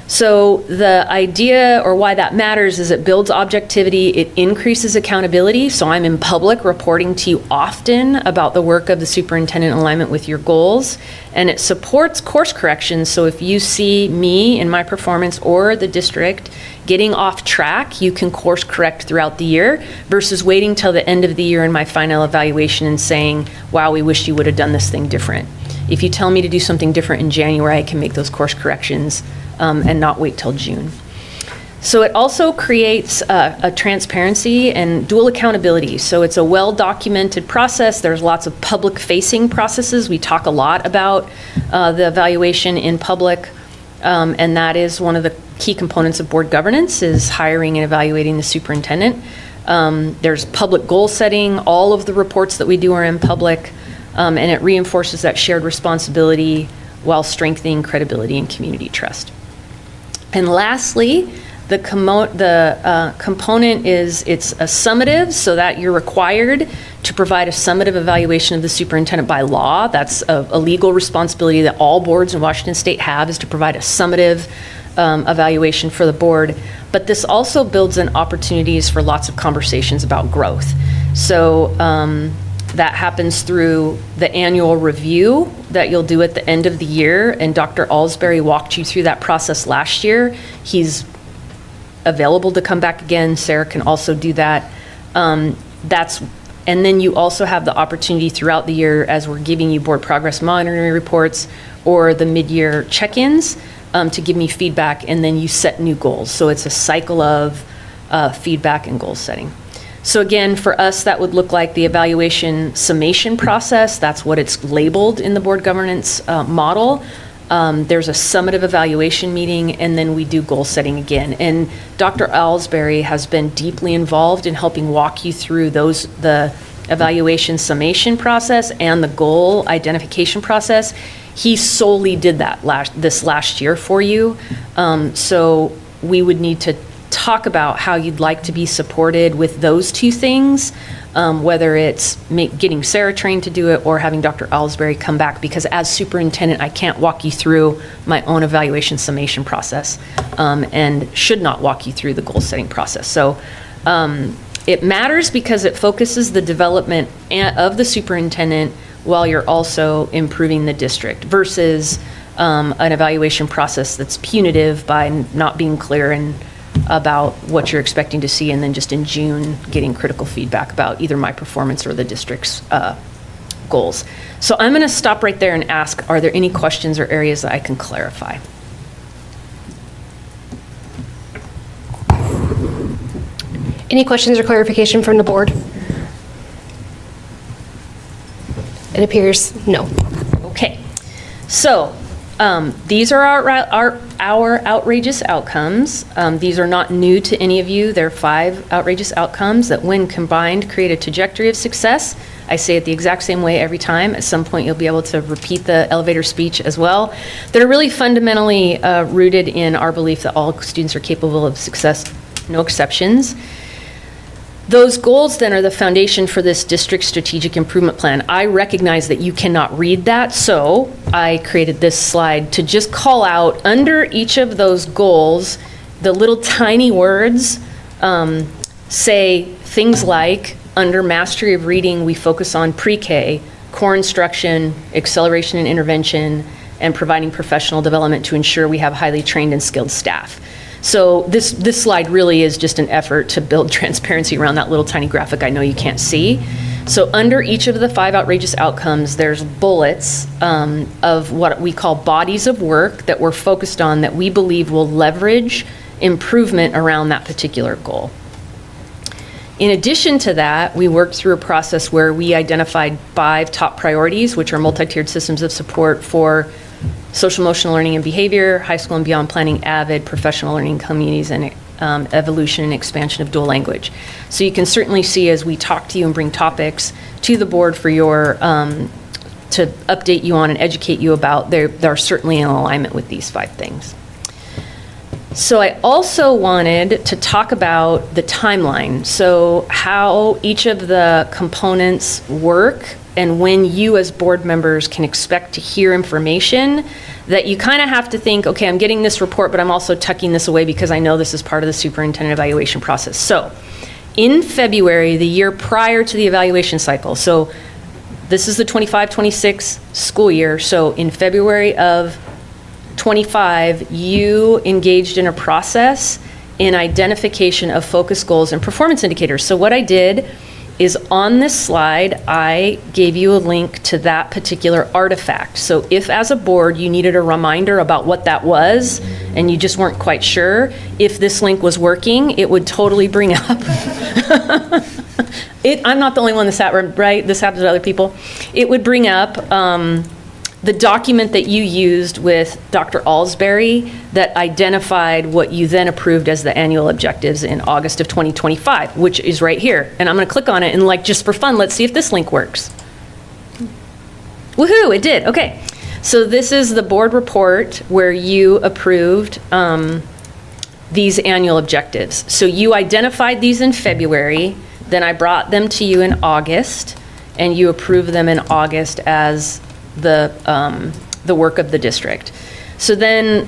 So the idea, or why that matters, is it builds objectivity, it increases accountability. So I'm in public reporting to you often about the work of the superintendent in alignment with your goals, and it supports course corrections. So if you see me in my performance or the district getting off track, you can course correct throughout the year versus waiting till the end of the year in my final evaluation and saying, wow, we wish you would have done this thing different. If you tell me to do something different in January, I can make those course corrections and not wait till June. So it also creates a transparency and dual accountability. So it's a well-documented process. There's lots of public-facing processes. We talk a lot about the evaluation in public, and that is one of the key components of board governance, is hiring and evaluating the superintendent. There's public goal setting. All of the reports that we do are in public, and it reinforces that shared responsibility while strengthening credibility and community trust. And lastly, the component is, it's a summative, so that you're required to provide a summative evaluation of the superintendent by law. That's a legal responsibility that all boards in Washington State have, is to provide a summative evaluation for the board. But this also builds in opportunities for lots of conversations about growth. So that happens through the annual review that you'll do at the end of the year, and Dr. Alsbury walked you through that process last year. He's available to come back again. Sarah can also do that. And then you also have the opportunity throughout the year, as we're giving you board progress monitoring reports or the mid-year check-ins, to give me feedback, and then you set new goals. So it's a cycle of feedback and goal setting. So again, for us, that would look like the evaluation summation process. That's what it's labeled in the board governance model. There's a summative evaluation meeting, and then we do goal setting again. And Dr. Alsbury has been deeply involved in helping walk you through the evaluation summation process and the goal identification process. He solely did that this last year for you. So we would need to talk about how you'd like to be supported with those two things, whether it's getting Sarah trained to do it or having Dr. Ellsbury come back, because as superintendent, I can't walk you through my own evaluation summation process, and should not walk you through the goal setting process. So it matters because it focuses the development of the superintendent while you're also improving the district, versus an evaluation process that's punitive by not being clear about what you're expecting to see, and then just in June getting critical feedback about either my performance or the district's goals. So I'm going to stop right there and ask, are there any questions or areas that I can clarify? Any questions or clarification from the board? It appears no. Okay. So these are our outrageous outcomes. These are not new to any of you. They're 5 outrageous outcomes that, when combined, create a trajectory of success. I say it the exact same way every time. At some point, you'll be able to repeat the elevator speech as well. That are really fundamentally rooted in our belief that all students are capable of success, no exceptions. Those goals then are the foundation for this district strategic improvement plan. I recognize that you cannot read that, so I created this slide to just call out under each of those goals, the little tiny words say things like, under mastery of reading, we focus on pre-K, core instruction, acceleration and intervention, and providing professional development to ensure we have highly trained and skilled staff. So this slide really is just an effort to build transparency around that little tiny graphic I know you can't see. So under each of the 5 outrageous outcomes, there's bullets of what we call bodies of work that we're focused on that we believe will leverage improvement around that particular goal. In addition to that, we worked through a process where we identified 5 top priorities, which are multi-tiered systems of support for social emotional learning and behavior, high school and beyond planning, AVID, professional learning communities, and evolution and expansion of dual language. So you can certainly see as we talk to you and bring topics to the board for your, to update you on and educate you about, they're certainly in alignment with these 5 things. So I also wanted to talk about the timeline. So how each of the components work and when you as board members can expect to hear information that you kind of have to think, okay, I'm getting this report, but I'm also tucking this away because I know this is part of the superintendent evaluation process. So in February, the year prior to the evaluation cycle, so this is the 25-26 school year, so in February of 25, you engaged in a process in identification of focus goals and performance indicators. So what I did is on this slide, I gave you a link to that particular artifact. So if as a board you needed a reminder about what that was and you just weren't quite sure, if this link was working, it would totally bring up. I'm not the only one right? This happens to other people. It would bring up the document that you used with Dr. Ellsbury that identified what you then approved as the annual objectives in August of 2025, which is right here. And I'm going to click on it and, like, just for fun, let's see if this link works. Woohoo, it did. Okay. So this is the board report where you approved these annual objectives. So you identified these in February, then I brought them to you in August, and you approved them in August as the work of the district. So then,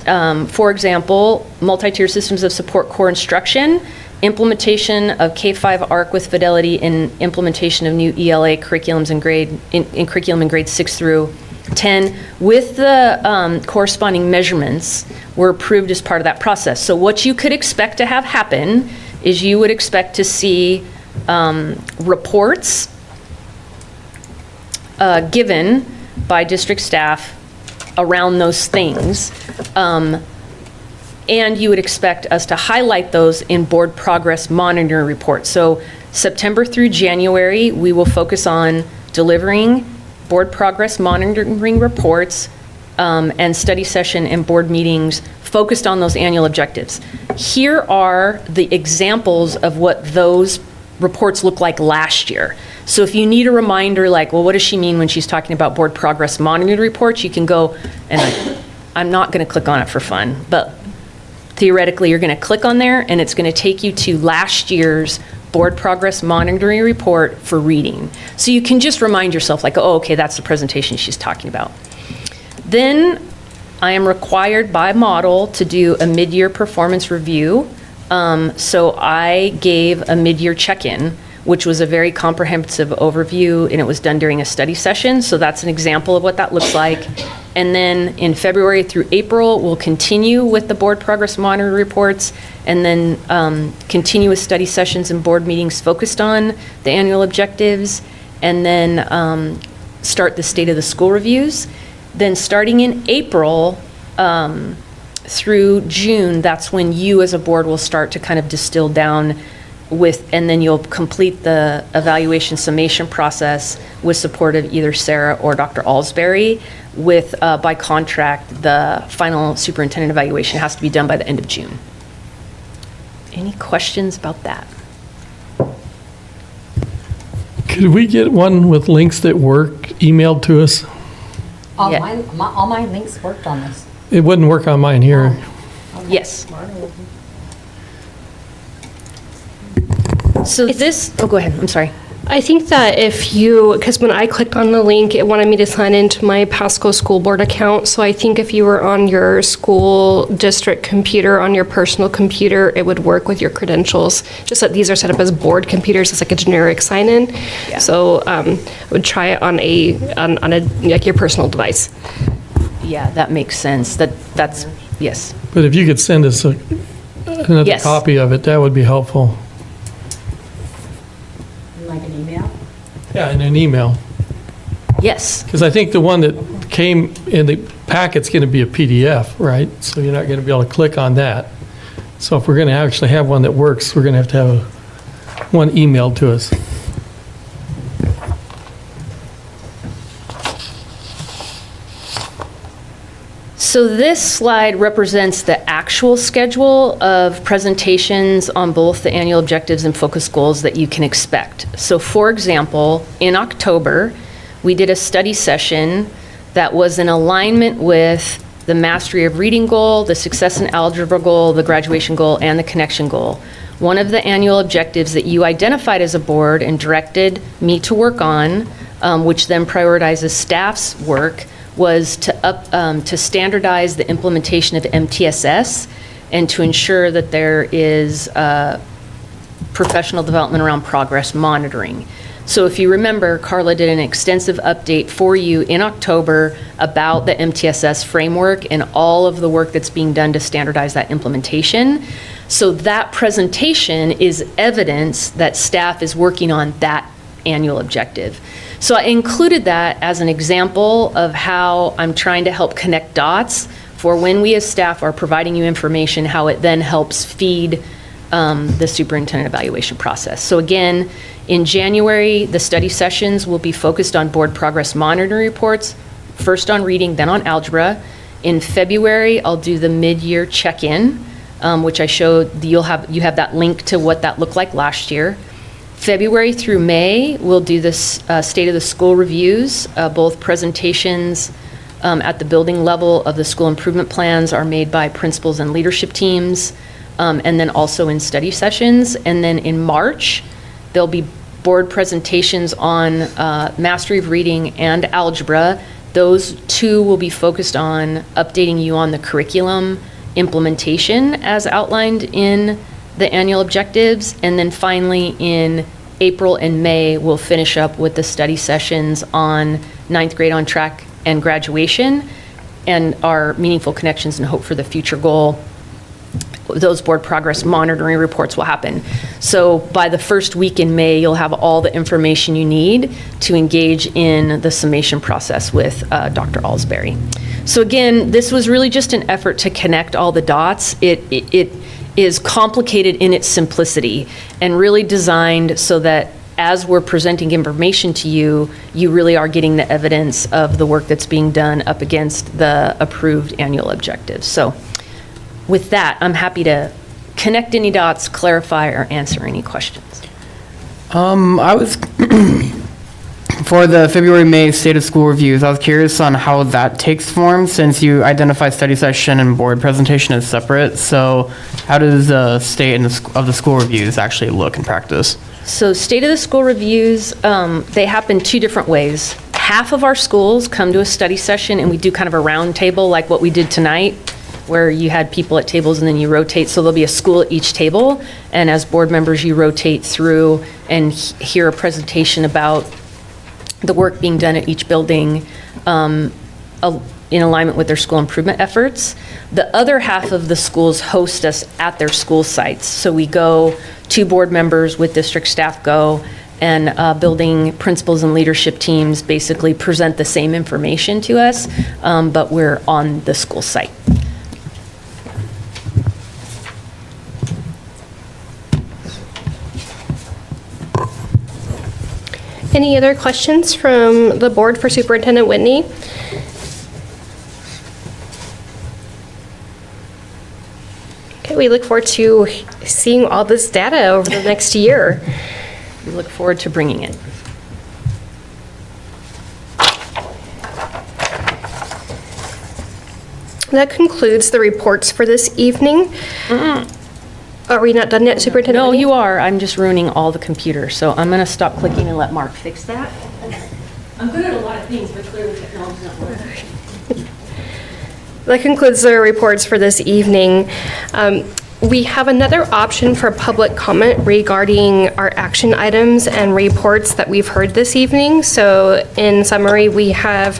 for example, multi-tier systems of support core instruction, implementation of K-5 ARC with fidelity, and implementation of new ELA curriculums in curriculum in grades 6 through 10 with the corresponding measurements were approved as part of that process. So what you could expect to have happen is you would expect to see reports given by district staff around those things. And you would expect us to highlight those in board progress monitoring reports. So September through January, we will focus on delivering board progress monitoring reports and study session and board meetings focused on those annual objectives. Here are the examples of what those reports look like last year. So if you need a reminder, like, well, what does she mean when she's talking about board progress monitoring reports, you can go, and I'm not going to click on it for fun, but theoretically, you're going to click on there, and it's going to take you to last year's board progress monitoring report for reading. So you can just remind yourself, like, oh, okay, that's the presentation she's talking about. Then I am required by model to do a mid-year performance review. So I gave a mid-year check-in, which was a very comprehensive overview, and it was done during a study session. So that's an example of what that looks like. And then in February through April, we'll continue with the board progress monitoring reports, and then continuous study sessions and board meetings focused on the annual objectives, and then start the state of the school reviews. Then starting in April through June, that's when you as a board will start to kind of distill down with, and then you'll complete the evaluation summation process with support of either Sarah or Dr. Alsbury. With, by contract, the final superintendent evaluation has to be done by the end of June. Any questions about that? Could we get one with links that work emailed to us? All Yeah. all my links worked on this. It wouldn't work on mine here. Yes. So this, oh, go ahead, I'm sorry. I think that if you, because when I clicked on the link, it wanted me to sign into my Pasco School Board account. So I think if you were on your school district computer, on your personal computer, it would work with your credentials. Just that these are set up as board computers, it's like a generic sign-in. Yeah. So I would try it on a like your personal device. Yeah, that makes sense. That's, yes. But if you could send us another Yes. copy of it, that would be helpful. Like an email? Yeah, in an email. Yes. Because I think the one that came in the packet's going to be a PDF, right? So you're not going to be able to click on that. So if we're going to actually have one that works, we're going to have one emailed to us. So this slide represents the actual schedule of presentations on both the annual objectives and focus goals that you can expect. So for example, in October, we did a study session that was in alignment with the mastery of reading goal, the success in algebra goal, the graduation goal, and the connection goal. One of the annual objectives that you identified as a board and directed me to work on, which then prioritizes staff's work, was to standardize the implementation of MTSS and to ensure that there is professional development around progress monitoring. So if you remember, Carla did an extensive update for you in October about the MTSS framework and all of the work that's being done to standardize that implementation. So that presentation is evidence that staff is working on that annual objective. So I included that as an example of how I'm trying to help connect dots for when we as staff are providing you information, how it then helps feed the superintendent evaluation process. So again, in January, the study sessions will be focused on board progress monitoring reports, first on reading, then on algebra. In February, I'll do the mid-year check-in, which I showed, you have that link to what that looked like last year. February through May, we'll do this State of the School reviews. Both presentations at the building level of the school improvement plans are made by principals and leadership teams, and then also in study sessions. And then in March, there'll be board presentations on mastery of reading and algebra. Those two will be focused on updating you on the curriculum implementation as outlined in the annual objectives. And then finally in April and May, we'll finish up with the study sessions on 9th grade on track and graduation and our meaningful connections and hope for the future goal. Those board progress monitoring reports will happen. So by the first week in May, you'll have all the information you need to engage in the summation process with Dr. Alsbury. So again, this was really just an effort to connect all the dots. It is complicated in its simplicity and really designed so that as we're presenting information to you, you really are getting the evidence of the work that's being done up against the approved annual objectives. So with that, I'm happy to connect any dots, clarify, or answer any questions. I was For the February-May State of School reviews, I was curious on how that takes form since you identify study session and board presentation as separate. So how does the state of the school reviews actually look in practice? So State of the School reviews, they happen two different ways. Half of our schools come to a study session and we do kind of a round table like what we did tonight, where you had people at tables and then you rotate. So there'll be a school at each table. And as board members, you rotate through and hear a presentation about the work being done at each building in alignment with their school improvement efforts. The other half of the schools host us at their school sites. So we go, 2 board members with district staff go, and building principals and leadership teams basically present the same information to us, but we're on the school site. Any other questions from the board for Superintendent Whitney? Okay, we look forward to seeing all this data over the next year. We look forward to bringing it. That concludes the reports for this evening. Are we not done yet, Superintendent? No, you are. I'm just ruining all the computers. So I'm going to stop clicking and let Mark fix that. I'm good at a lot of things, but clearly technology's not working. That concludes the reports for this evening. We have another option for public comment regarding our action items and reports that we've heard this evening. So in summary, we have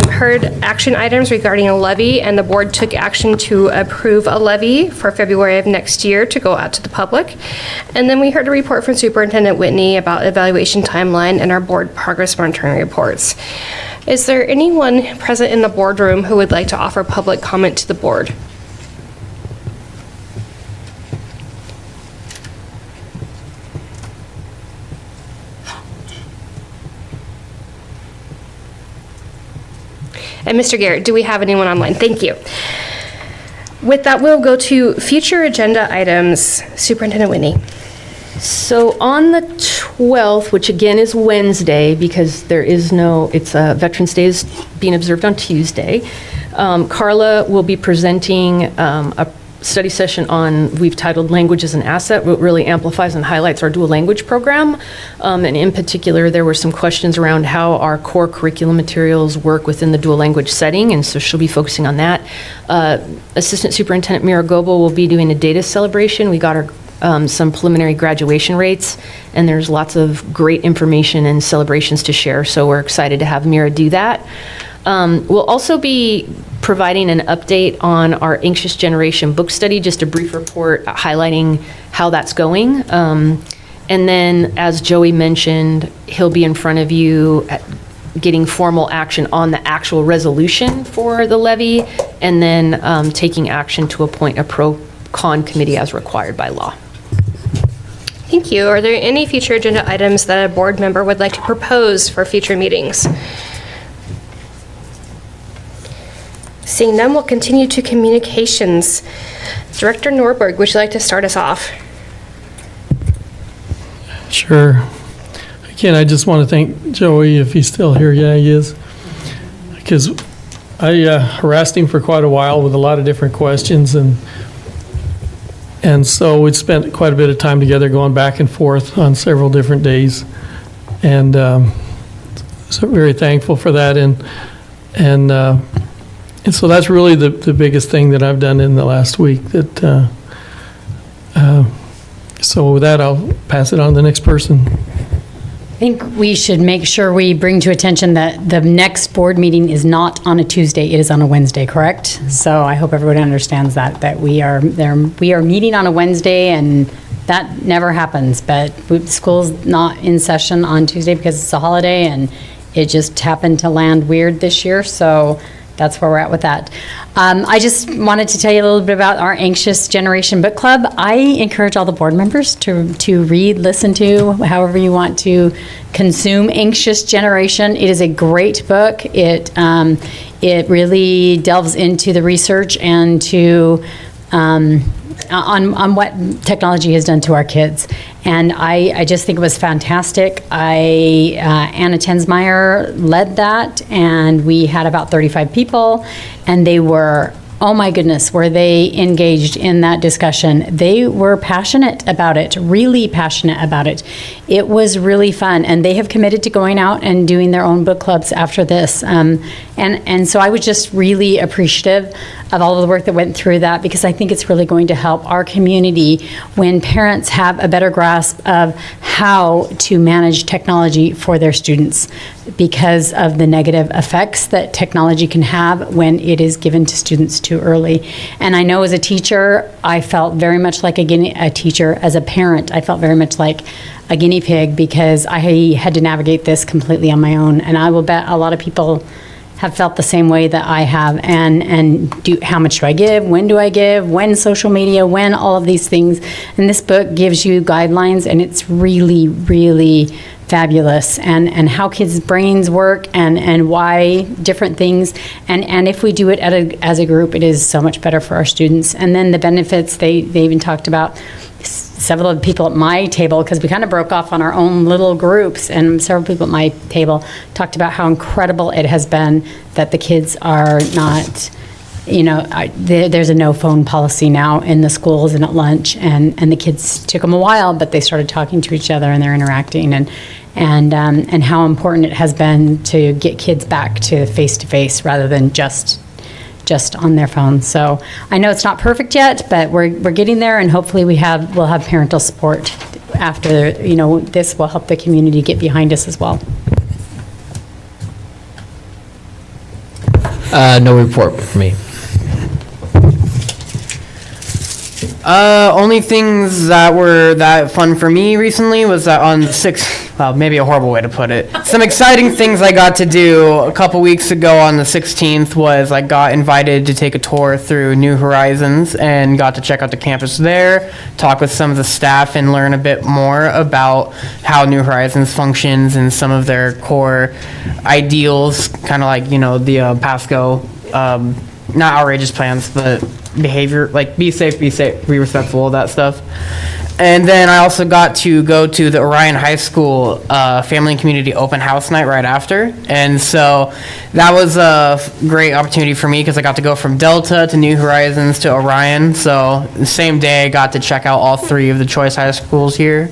heard action items regarding a levy, and the board took action to approve a levy for February of next year to go out to the public. And then we heard a report from Superintendent Whitney about evaluation timeline and our board progress monitoring reports. Is there anyone present in the boardroom who would like to offer public comment to the board? And Mr. Garrett, do we have anyone online? Thank you. With that, we'll go to future agenda items. Superintendent Whitney. So on the 12th, which again is Wednesday, because there is no, Veterans Day is being observed on Tuesday, Carla will be presenting a study session we've titled Language as an Asset, what really amplifies and highlights our dual language program. And in particular, there were some questions around how our core curriculum materials work within the dual language setting, and so she'll be focusing on that. Assistant Superintendent Mira Goebel will be doing a data celebration. We got her some preliminary graduation rates, and there's lots of great information and celebrations to share, so we're excited to have Mira do that. We'll also be providing an update on our Anxious Generation book study, just a brief report highlighting how that's going. And then, as Joey mentioned, he'll be in front of you getting formal action on the actual resolution for the levy, and then taking action to appoint a pro-con committee as required by law. Thank you. Are there any future agenda items that a board member would like to propose for future meetings? Seeing none, we'll continue to communications. Director Norberg, would you like to start us off? Sure. Again, I just want to thank Joey, if he's still here. Yeah, he is. Because I harassed him for quite a while with a lot of different questions, and so we spent quite a bit of time together going back and forth on several different days. And so very thankful for that. And so that's really the biggest thing that I've done in the last week. So with that, I'll pass it on to the next person. I think we should make sure we bring to attention that the next board meeting is not on a Tuesday, it is on a Wednesday, correct? So I hope everybody understands that we are meeting on a Wednesday, and that never happens, but school's not in session on Tuesday because it's a holiday, and it just happened to land weird this year, so that's where we're at with that. I just wanted to tell you a little bit about our Anxious Generation Book Club. I encourage all the board members to read, listen to, however you want to consume Anxious Generation. It is a great book. It really delves into the research and to on what technology has done to our kids. And I just think it was fantastic. Anna Tensmeyer led that, and we had about 35 people, and they were, oh my goodness, were they engaged in that discussion. They were passionate about it, really passionate about it. It was really fun, and they have committed to going out and doing their own book clubs after this. And so I was just really appreciative of all of the work that went through that, because I think it's really going to help our community when parents have a better grasp of how to manage technology for their students, because of the negative effects that technology can have when it is given to students too early. And I know as a teacher, I felt very much like a teacher. As a parent, I felt very much like a guinea pig, because I had to navigate this completely on my own. And I will bet a lot of people have felt the same way that I have, and how much do I give, when social media, when all of these things. And this book gives you guidelines, and it's really, really fabulous, and how kids' brains work, and why different things, and if we do it as a group, it is so much better for our students. And then the benefits, they even talked about, several of the people at my table, because we kind of broke off on our own little groups, and several people at my table talked about how incredible it has been that the kids are not, there's a no phone policy now in the schools and at lunch, and the kids, took them a while, but they started talking to each other and they're interacting, and how important it has been to get kids back to face-to-face rather than just on their phones. So I know it's not perfect yet, but we're getting there, and hopefully we'll have parental support after, this will help the community get behind us as well. No report from me. Only things that were that fun for me recently was that on the 6th, well, maybe a horrible way to put it. Some exciting things I got to do a couple weeks ago on the 16th was I got invited to take a tour through New Horizons and got to check out the campus there, talk with some of the staff, and learn a bit more about how New Horizons functions and some of their core ideals, kind of like, the Pasco, not outrageous plans, but behavior, like be safe, be respectful, that stuff. And then I also got to go to the Orion High School Family and Community Open House Night right after. And so that was a great opportunity for me, because I got to go from Delta to New Horizons to Orion. So the same day I got to check out all 3 of the choice high schools here.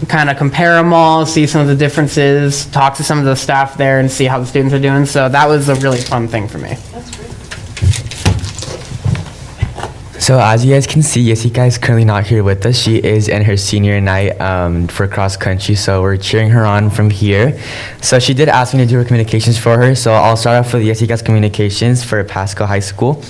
Kind of compare them all, see some of the differences, talk to some of the staff there, and see how the students are doing. So that was a really fun thing for me. So as you guys can see, Jessica is currently not here with us. She is in her senior night for cross country, so we're cheering her on from here. So she did ask me to do her communications for her, so I'll start off with Jessica's communications for Pasco High School.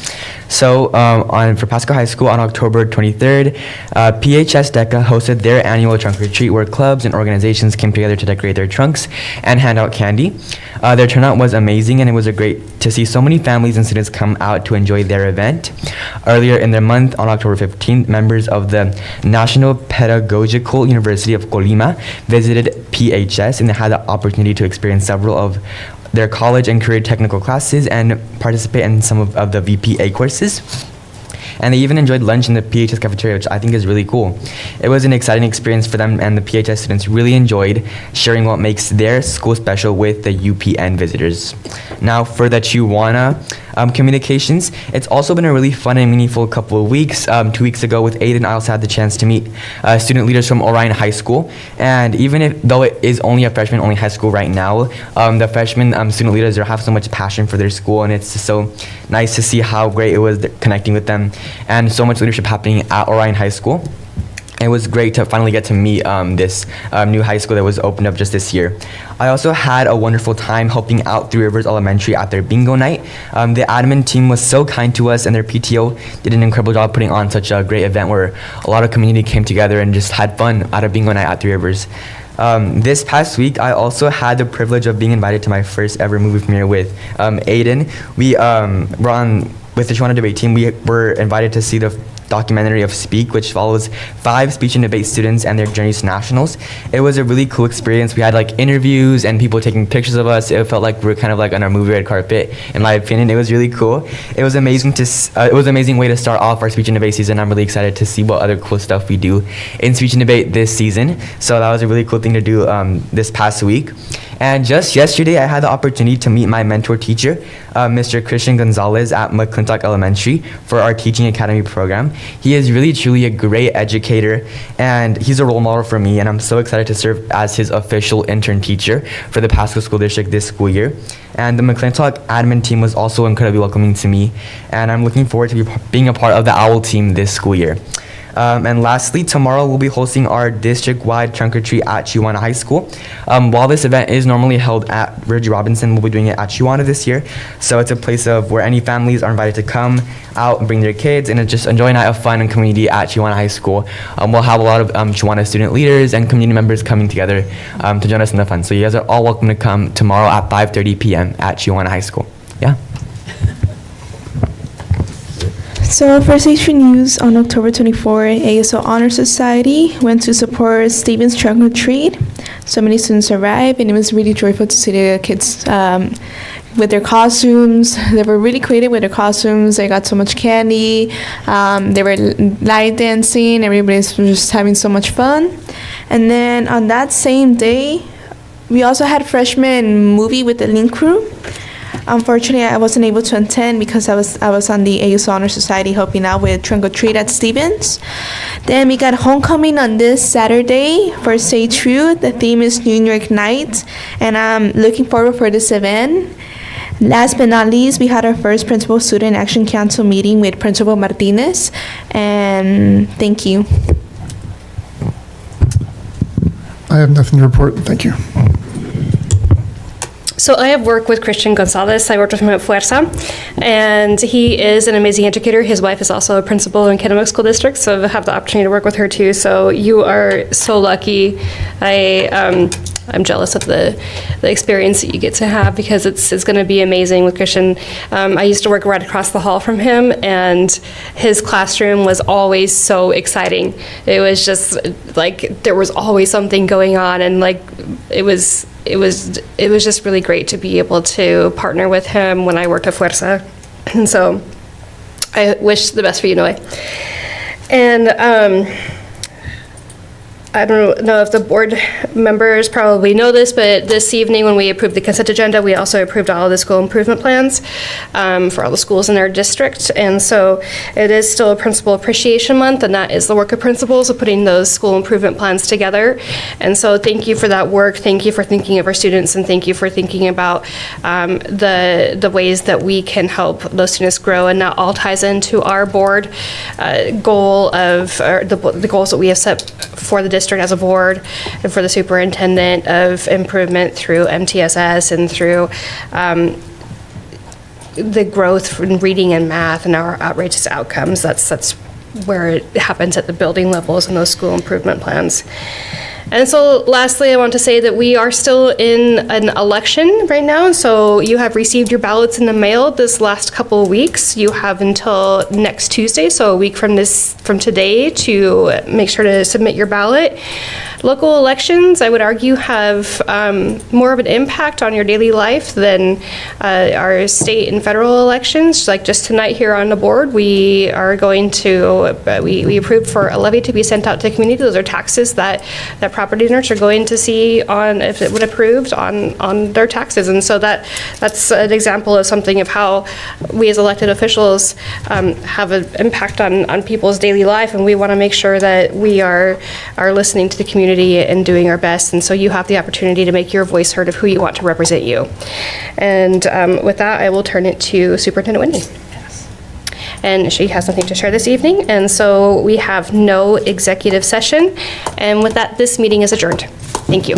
So for Pasco High School on October 23rd, PHS DECA hosted their annual trunk retreat, where clubs and organizations came together to decorate their trunks and hand out candy. Their turnout was amazing, and it was great to see so many families and students come out to enjoy their event. Earlier in the month, on October 15th, members of the National Pedagogical University of Colima visited PHS, and they had the opportunity to experience several of their college and career technical classes and participate in some of the VPA courses. And they even enjoyed lunch in the PHS cafeteria, which I think is really cool. It was an exciting experience for them, and the PHS students really enjoyed sharing what makes their school special with the UPN visitors. Now for the Chihuahua communications, it's also been a really fun and meaningful couple of weeks. 2 weeks ago with Aiden, I also had the chance to meet student leaders from Orion High School. And even though it is only a freshman-only high school right now, the freshman student leaders have so much passion for their school, and it's just so nice to see how great it was connecting with them, and so much leadership happening at Orion High School. It was great to finally get to meet this new high school that was opened up just this year. I also had a wonderful time helping out Three Rivers Elementary at their bingo night. The admin team was so kind to us, and their PTO did an incredible job putting on such a great event where a lot of community came together and just had fun at a bingo night at Three Rivers. This past week, I also had the privilege of being invited to my first ever movie premiere with Aiden. We were on with the Chihuahua debate team. We were invited to see the documentary of Speak, which follows 5 speech and debate students and their journeys to nationals. It was a really cool experience. We had like interviews and people taking pictures of us. It felt like we were kind of like on our movie red carpet. In my opinion, it was really cool. It was amazing it was an amazing way to start off our speech and debate season. I'm really excited to see what other cool stuff we do in speech and debate this season. So that was a really cool thing to do this past week. And just yesterday, I had the opportunity to meet my mentor teacher, Mr. Christian Gonzalez at McClintock Elementary for our Teaching Academy program. He is really, truly a great educator, and he's a role model for me, and I'm so excited to serve as his official intern teacher for the Pasco School District this school year. And the McClintock admin team was also incredibly welcoming to me, and I'm looking forward to being a part of the OWL team this school year. And lastly, tomorrow we'll be hosting our district-wide trunk or treat at Chihuahua High School. While this event is normally held at Virgie Robinson, we'll be doing it at Chihuahua this year. So it's a place of where any families are invited to come out and bring their kids and just enjoy a night of fun and community at Chihuahua High School. We'll have a lot of Chihuahua student leaders and community members coming together to join us in the fun. So you guys are all welcome to come tomorrow at 5:30 p.m. at Chihuahua High School. Yeah. So for Sage News, on October 24, ASO Honor Society went to support Stevens Trunk or Treat. So many students arrived, and it was really joyful to see the kids with their costumes. They were really creative with their costumes. They got so much candy. They were light dancing. Everybody was just having so much fun. And then on that same day, we also had freshman movie with the Link Crew. Unfortunately, I wasn't able to attend because I was on the ASO Honor Society helping out with Trunk or Treat at Stevens. Then we got homecoming on this Saturday for Stay True. The theme is New York Nights, and I'm looking forward for this event. Last but not least, we had our first Principal Student Action Council meeting with Principal Martinez, and thank you. I have nothing to report. Thank you. So I have worked with Christian Gonzalez. I worked with him at Fuerza, and he is an amazing educator. His wife is also a principal in Kennebec School District, so I have the opportunity to work with her too. So you are so lucky. I'm jealous of the experience that you get to have because it's going to be amazing with Christian. I used to work right across the hall from him, and his classroom was always so exciting. It was just like there was always something going on, and like it was just really great to be able to partner with him when I worked at Fuerza. And so I wish the best for you, Noe. And I don't know if the board members probably know this, but this evening when we approved the consent agenda, we also approved all of the school improvement plans for all the schools in our district. And so it is still a Principal Appreciation Month, and that is the work of principals of putting those school improvement plans together. And so thank you for that work. Thank you for thinking of our students, and thank you for thinking about the ways that we can help those students grow. And that all ties into our board goal of the goals that we have set for the district as a board and for the superintendent of improvement through MTSS and through the growth in reading and math and our outrageous outcomes. That's where it happens at the building levels in those school improvement plans. And so lastly, I want to say that we are still in an election right now. So you have received your ballots in the mail this last couple of weeks. You have until next Tuesday, so a week from today, to make sure to submit your ballot. Local elections, I would argue, have more of an impact on your daily life than our state and federal elections. Like just tonight here on the board, we are going to, we approved for a levy to be sent out to community. Those are taxes that property owners are going to see on, if it would approved, on their taxes. And so that's an example of something of how we as elected officials have an impact on people's daily life, and we want to make sure that we are listening to the community and doing our best. And so you have the opportunity to make your voice heard of who you want to represent you. And with that, I will turn it to Superintendent Whitney. And she has nothing to share this evening, and so we have no executive session. And with that, this meeting is adjourned. Thank you.